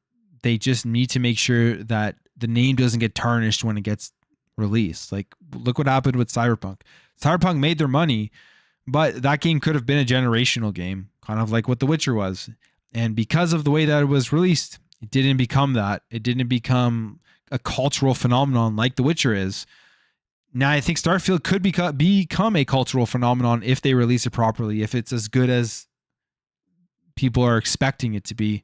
they just need to make sure that the name doesn't get tarnished when it gets released. Like, look what happened with Cyberpunk. Cyberpunk made their money, but that game could have been a generational game, kind of like what The Witcher was. And because of the way that it was released, it didn't become that. It didn't become a cultural phenomenon like The Witcher is. Now, I think Starfield could become a cultural phenomenon if they release it properly, if it's as good as people are expecting it to be.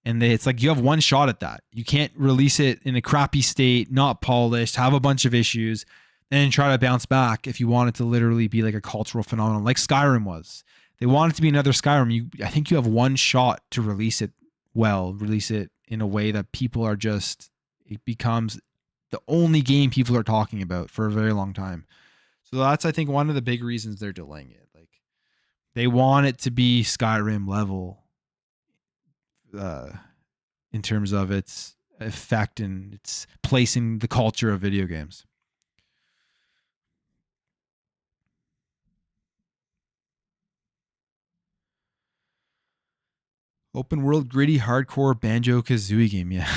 And it's like you have one shot at that. You can't release it in a crappy state, not polished, have a bunch of issues, and then try to bounce back if you want it to literally be like a cultural phenomenon like Skyrim was. They want it to be another Skyrim. I think you have one shot to release it well, release it in a way that it becomes the only game people are talking about for a very long time. So that's, I think, one of the big reasons they're delaying it. Like, they want it to be Skyrim level in terms of its effect and its placing the culture of video games. Open world, gritty, hardcore Banjo-Kazooie game. Yeah,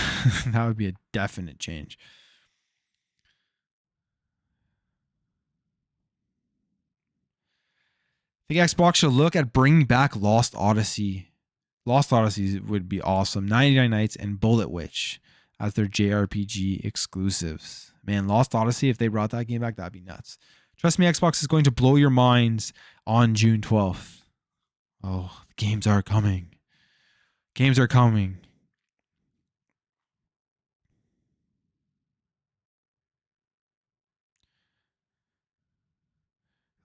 that would be a definite change. I think Xbox should look at bringing back Lost Odyssey. Lost Odyssey would be awesome. 99 Nights and Bullet Witch as their JRPG exclusives. Man, Lost Odyssey, if they brought that game back, that'd be nuts. Trust me, Xbox is going to blow your minds on June 12th. Oh, the games are coming. Games are coming.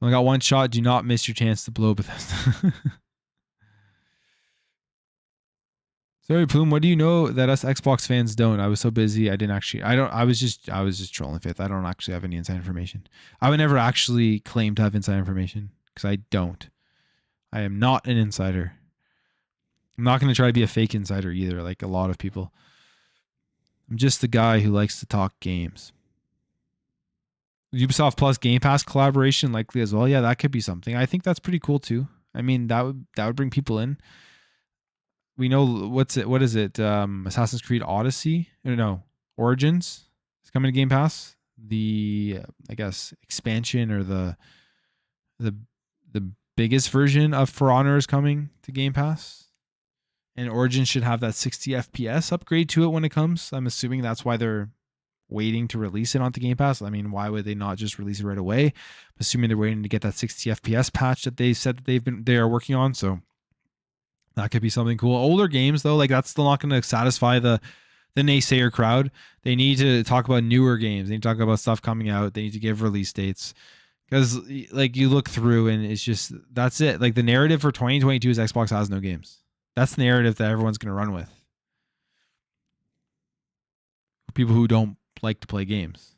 Only got one shot. Do not miss your chance to blow Bethesda. Sorry, Plume. What do you know that us Xbox fans don't? I was so busy. I was just trolling Fifth. I don't actually have any inside information. I would never actually claim to have inside information because I don't. I am not an insider. I'm not going to try to be a fake insider either, like a lot of people. I'm just the guy who likes to talk games. Ubisoft Plus Game Pass collaboration likely as well. Yeah, that could be something. I think that's pretty cool too. I mean, that would bring people in. We know what is it? Assassin's Creed Odyssey? No, Origins is coming to Game Pass. The I guess expansion or the biggest version of For Honor is coming to Game Pass. And Origin should have that 60 FPS upgrade to it when it comes. I'm assuming that's why they're waiting to release it onto Game Pass. I mean, why would they not just release it right away? I'm assuming they're waiting to get that 60 FPS patch that they said that they are working on. So that could be something cool. Older games though, like that's still not going to satisfy the naysayer crowd. They need to talk about newer games. They need to talk about stuff coming out. They need to give release dates. Because like you look through and it's just, that's it. Like the narrative for 2022 is Xbox has no games. That's the narrative that everyone's going to run with. People who don't like to play games.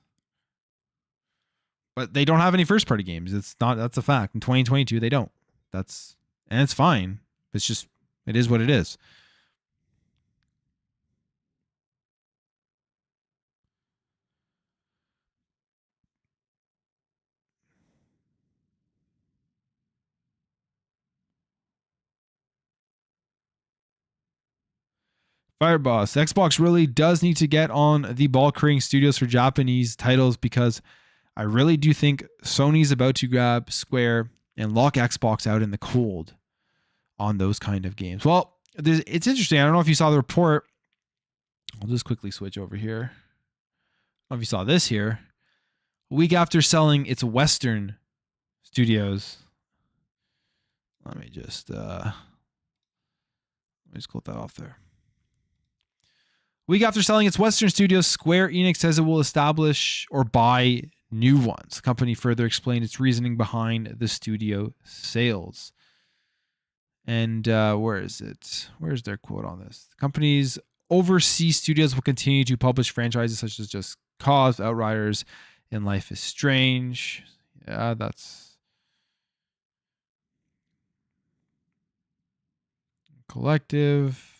But they don't have any first party games. That's a fact. In 2022, they don't. And it's fine. It's just, it is what it is. Fireboss, Xbox really does need to get on the ball creating studios for Japanese titles because I really do think Sony's about to grab Square and lock Xbox out in the cold on those kind of games. Well, it's interesting. I don't know if you saw the report. I'll just quickly switch over here. I don't know if you saw this here. A week after selling its Western studios. Let me just quote that off there. Week after selling its Western studios, Square Enix says it will establish or buy new ones. The company further explained its reasoning behind the studio sales. And where is it? Where's their quote on this? The company's overseas studios will continue to publish franchises such as Just Cause, Outriders, and Life is Strange. Yeah, that's Collective.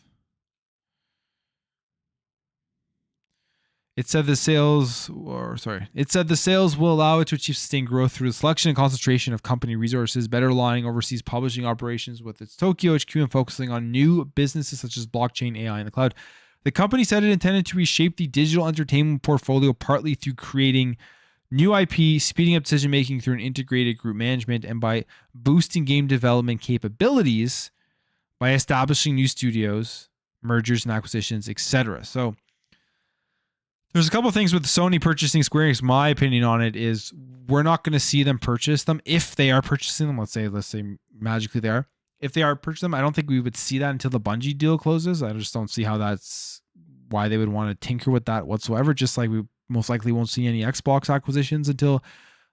It said the sales will allow it to achieve sustained growth through the selection and concentration of company resources, better aligning overseas publishing operations with its Tokyo HQ and focusing on new businesses such as blockchain, AI, and the cloud. The company said it intended to reshape the digital entertainment portfolio partly through creating new IP, speeding up decision making through an integrated group management, and by boosting game development capabilities by establishing new studios, mergers and acquisitions, etc. So there's a couple of things with Sony purchasing Square Enix. My opinion on it is we're not going to see them purchase them. If they are purchasing them, let's say magically they are. If they are purchasing them, I don't think we would see that until the Bungie deal closes. I just don't see how that's why they would want to tinker with that whatsoever. Just like we most likely won't see any Xbox acquisitions until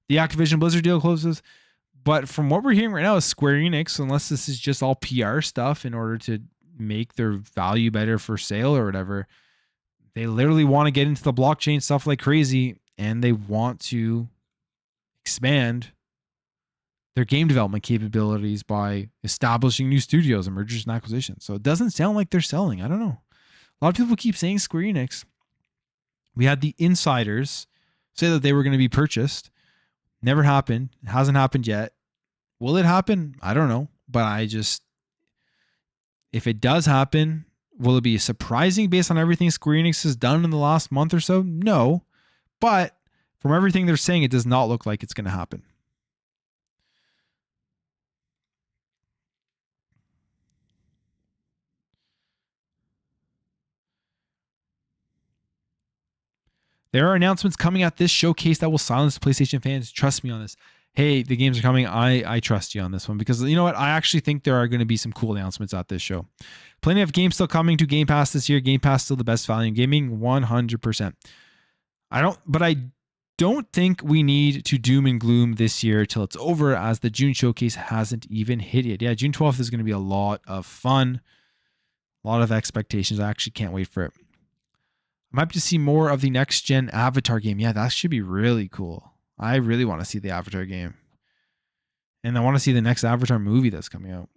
the Activision Blizzard deal closes. But from what we're hearing right now is Square Enix, unless this is just all PR stuff in order to make their value better for sale or whatever, they literally want to get into the blockchain stuff like crazy, and they want to expand their game development capabilities by establishing new studios and mergers and acquisitions. So it doesn't sound like they're selling. I don't know. A lot of people keep saying Square Enix. We had the insiders say that they were going to be purchased. Never happened. It hasn't happened yet. Will it happen? I don't know. But if it does happen, will it be surprising based on everything Square Enix has done in the last month or so? No. But from everything they're saying, it does not look like it's going to happen. There are announcements coming at this showcase that will silence PlayStation fans. Trust me on this. Hey, the games are coming. I trust you on this one because you know what? I actually think there are going to be some cool announcements at this show. Plenty of games still coming to Game Pass this year. Game Pass still the best value in gaming, 100%. I don't think we need to doom and gloom this year till it's over, as the June showcase hasn't even hit yet. Yeah, June 12th is going to be a lot of fun. A lot of expectations. I actually can't wait for it. I'm happy to see more of the next gen Avatar game. Yeah, that should be really cool. I really want to see the Avatar game. And I want to see the next Avatar movie that's coming out.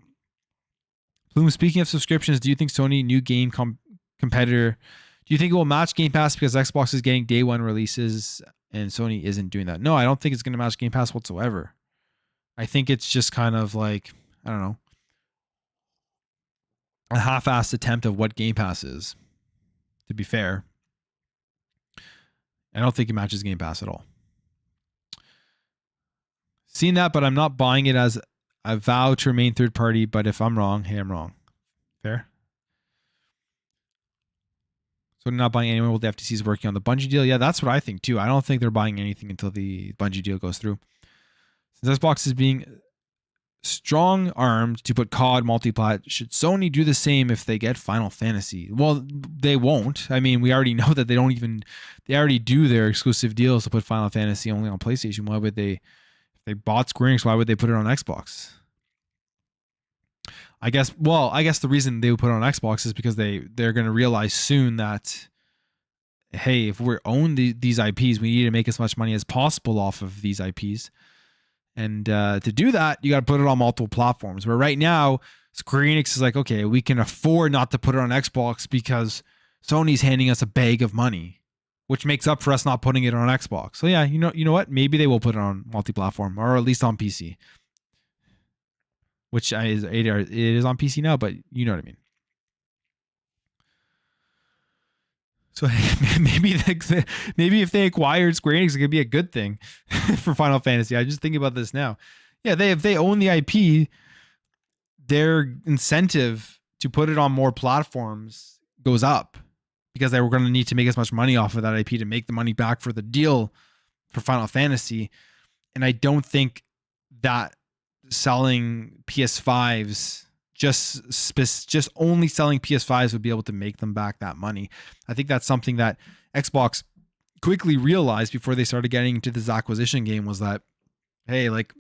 Bloom, speaking of subscriptions, do you think Sony new game competitor, do you think it will match Game Pass because Xbox is getting day one releases and Sony isn't doing that? No, I don't think it's going to match Game Pass whatsoever. I think it's just kind of like, I don't know, a half-assed attempt of what Game Pass is, to be fair. I don't think it matches Game Pass at all. Seen that, but I'm not buying it as I vow to remain third party, but if I'm wrong, hey, I'm wrong. Fair? So not buying anyone while the FTC is working on the Bungie deal. Yeah, that's what I think too. I don't think they're buying anything until the Bungie deal goes through. Since Xbox is being strong armed to put COD multiplat, should Sony do the same if they get Final Fantasy? Well, they won't. I mean, we already know that they already do their exclusive deals to put Final Fantasy only on PlayStation. Why would they, if they bought Square Enix, why would they put it on Xbox? I guess the reason they would put it on Xbox is because they're going to realize soon that, hey, if we own these IPs, we need to make as much money as possible off of these IPs. And to do that, you got to put it on multiple platforms. Where right now, Square Enix is like, okay, we can afford not to put it on Xbox because Sony's handing us a bag of money, which makes up for us not putting it on Xbox. So yeah, you know what? Maybe they will put it on multi-platform, or at least on PC. Which it is on PC now, but you know what I mean. So maybe if they acquired Square Enix, it could be a good thing for Final Fantasy. I just think about this now. Yeah, if they own the IP, their incentive to put it on more platforms goes up because they were going to need to make as much money off of that IP to make the money back for the deal for Final Fantasy. And I don't think that selling PS5s, just only selling PS5s would be able to make them back that money. I think that's something that Xbox quickly realized before they started getting into this acquisition game, was that, hey, like,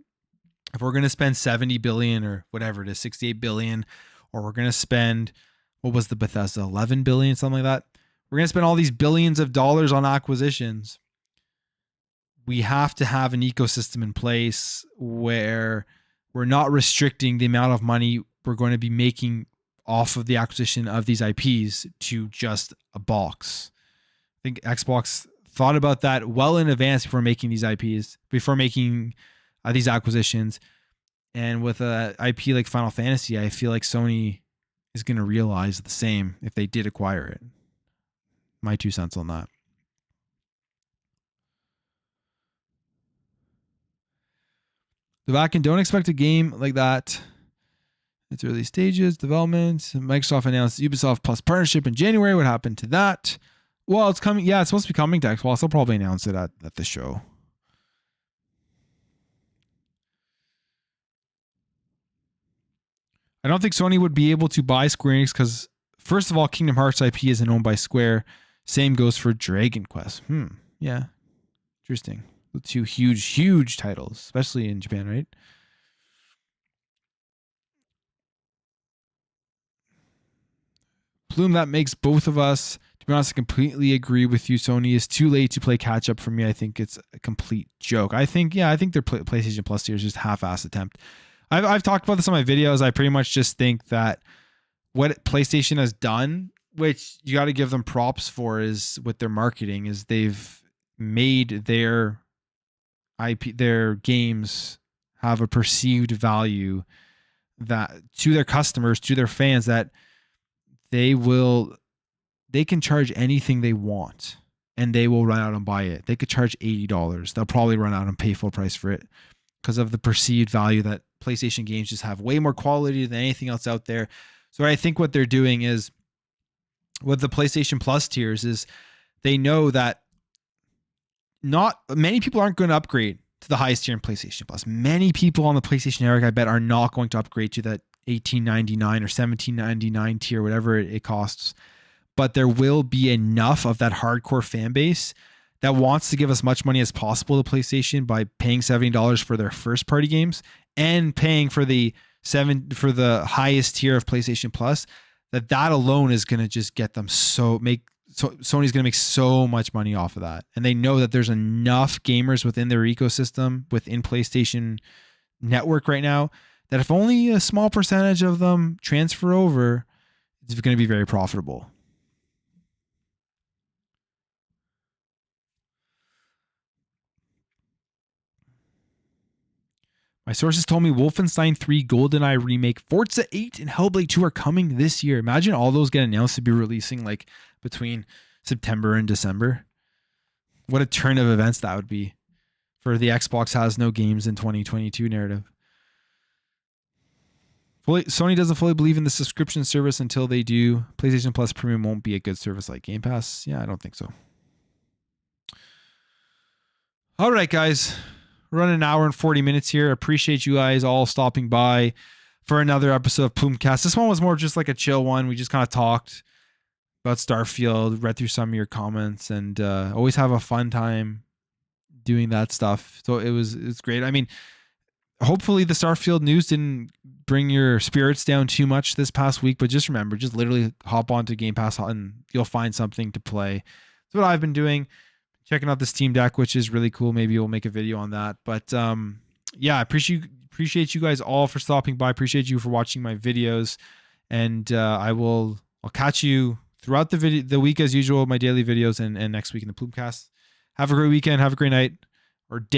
if we're going to spend 70 billion or whatever it is, 68 billion, or we're going to spend, what was the Bethesda, 11 billion, something like that. We're going to spend all these billions of dollars on acquisitions. We have to have an ecosystem in place where we're not restricting the amount of money we're going to be making off of the acquisition of these IPs to just a box. I think Xbox thought about that well in advance before making these IPs, before making these acquisitions. And with a IP like Final Fantasy, I feel like Sony is going to realize the same if they did acquire it. My 2 cents on that. The back end, don't expect a game like that. It's early stages, development. Microsoft announced Ubisoft Plus partnership in January. What happened to that? Well, it's coming. Yeah, it's supposed to be coming to Xbox. They'll probably announce it at the show. I don't think Sony would be able to buy Square Enix because, first of all, Kingdom Hearts IP isn't owned by Square. Same goes for Dragon Quest. Yeah. Interesting. 2 huge titles, especially in Japan, right? Plume, that makes both of us. To be honest, I completely agree with you. Sony is too late to play catch up for me. I think it's a complete joke. I think their PlayStation Plus tier is just half-ass attempt. I've talked about this on my videos. I pretty much just think that what PlayStation has done, which you got to give them props for, is with their marketing, is they've made their IP, their games have a perceived value that to their customers, to their fans, that they can charge anything they want and they will run out and buy it. They could charge $80. They'll probably run out and pay full price for it because of the perceived value that PlayStation games just have way more quality than anything else out there. So I think what they're doing is, with the PlayStation Plus tiers, is they know that not many people aren't going to upgrade to the highest tier in PlayStation Plus. Many people on the PlayStation Network, I bet, are not going to upgrade to that $18.99 or $17.99 tier, whatever it costs. But there will be enough of that hardcore fan base that wants to give as much money as possible to PlayStation by paying $70 for their first party games and paying for the highest tier of PlayStation Plus. That alone is going to just get them Sony's going to make so much money off of that. And they know that there's enough gamers within their ecosystem, within PlayStation Network right now, that if only a small percentage of them transfer over, it's going to be very profitable. My sources told me Wolfenstein 3, GoldenEye remake, Forza 8, and Hellblade 2 are coming this year. Imagine all those get announced to be releasing like between September and December. What a turn of events that would be for the Xbox has no games in 2022 narrative. Sony doesn't fully believe in the subscription service until they do. PlayStation Plus Premium won't be a good service like Game Pass. Yeah, I don't think so. All right, guys. We're running an hour and 40 minutes here. Appreciate you guys all stopping by for another episode of Plumecast. This one was more just like a chill one. We just kind of talked about Starfield, read through some of your comments, and always have a fun time doing that stuff. So it's great. I mean, hopefully the Starfield news didn't bring your spirits down too much this past week, but just remember, just literally hop onto Game Pass and you'll find something to play. That's what I've been doing. Checking out the Steam Deck, which is really cool. Maybe we'll make a video on that. But yeah, I appreciate you guys all for stopping by. Appreciate you for watching my videos. And I'll catch you throughout the week as usual, my daily videos, and next week in the Plumecast. Have a great weekend. Have a great night or day.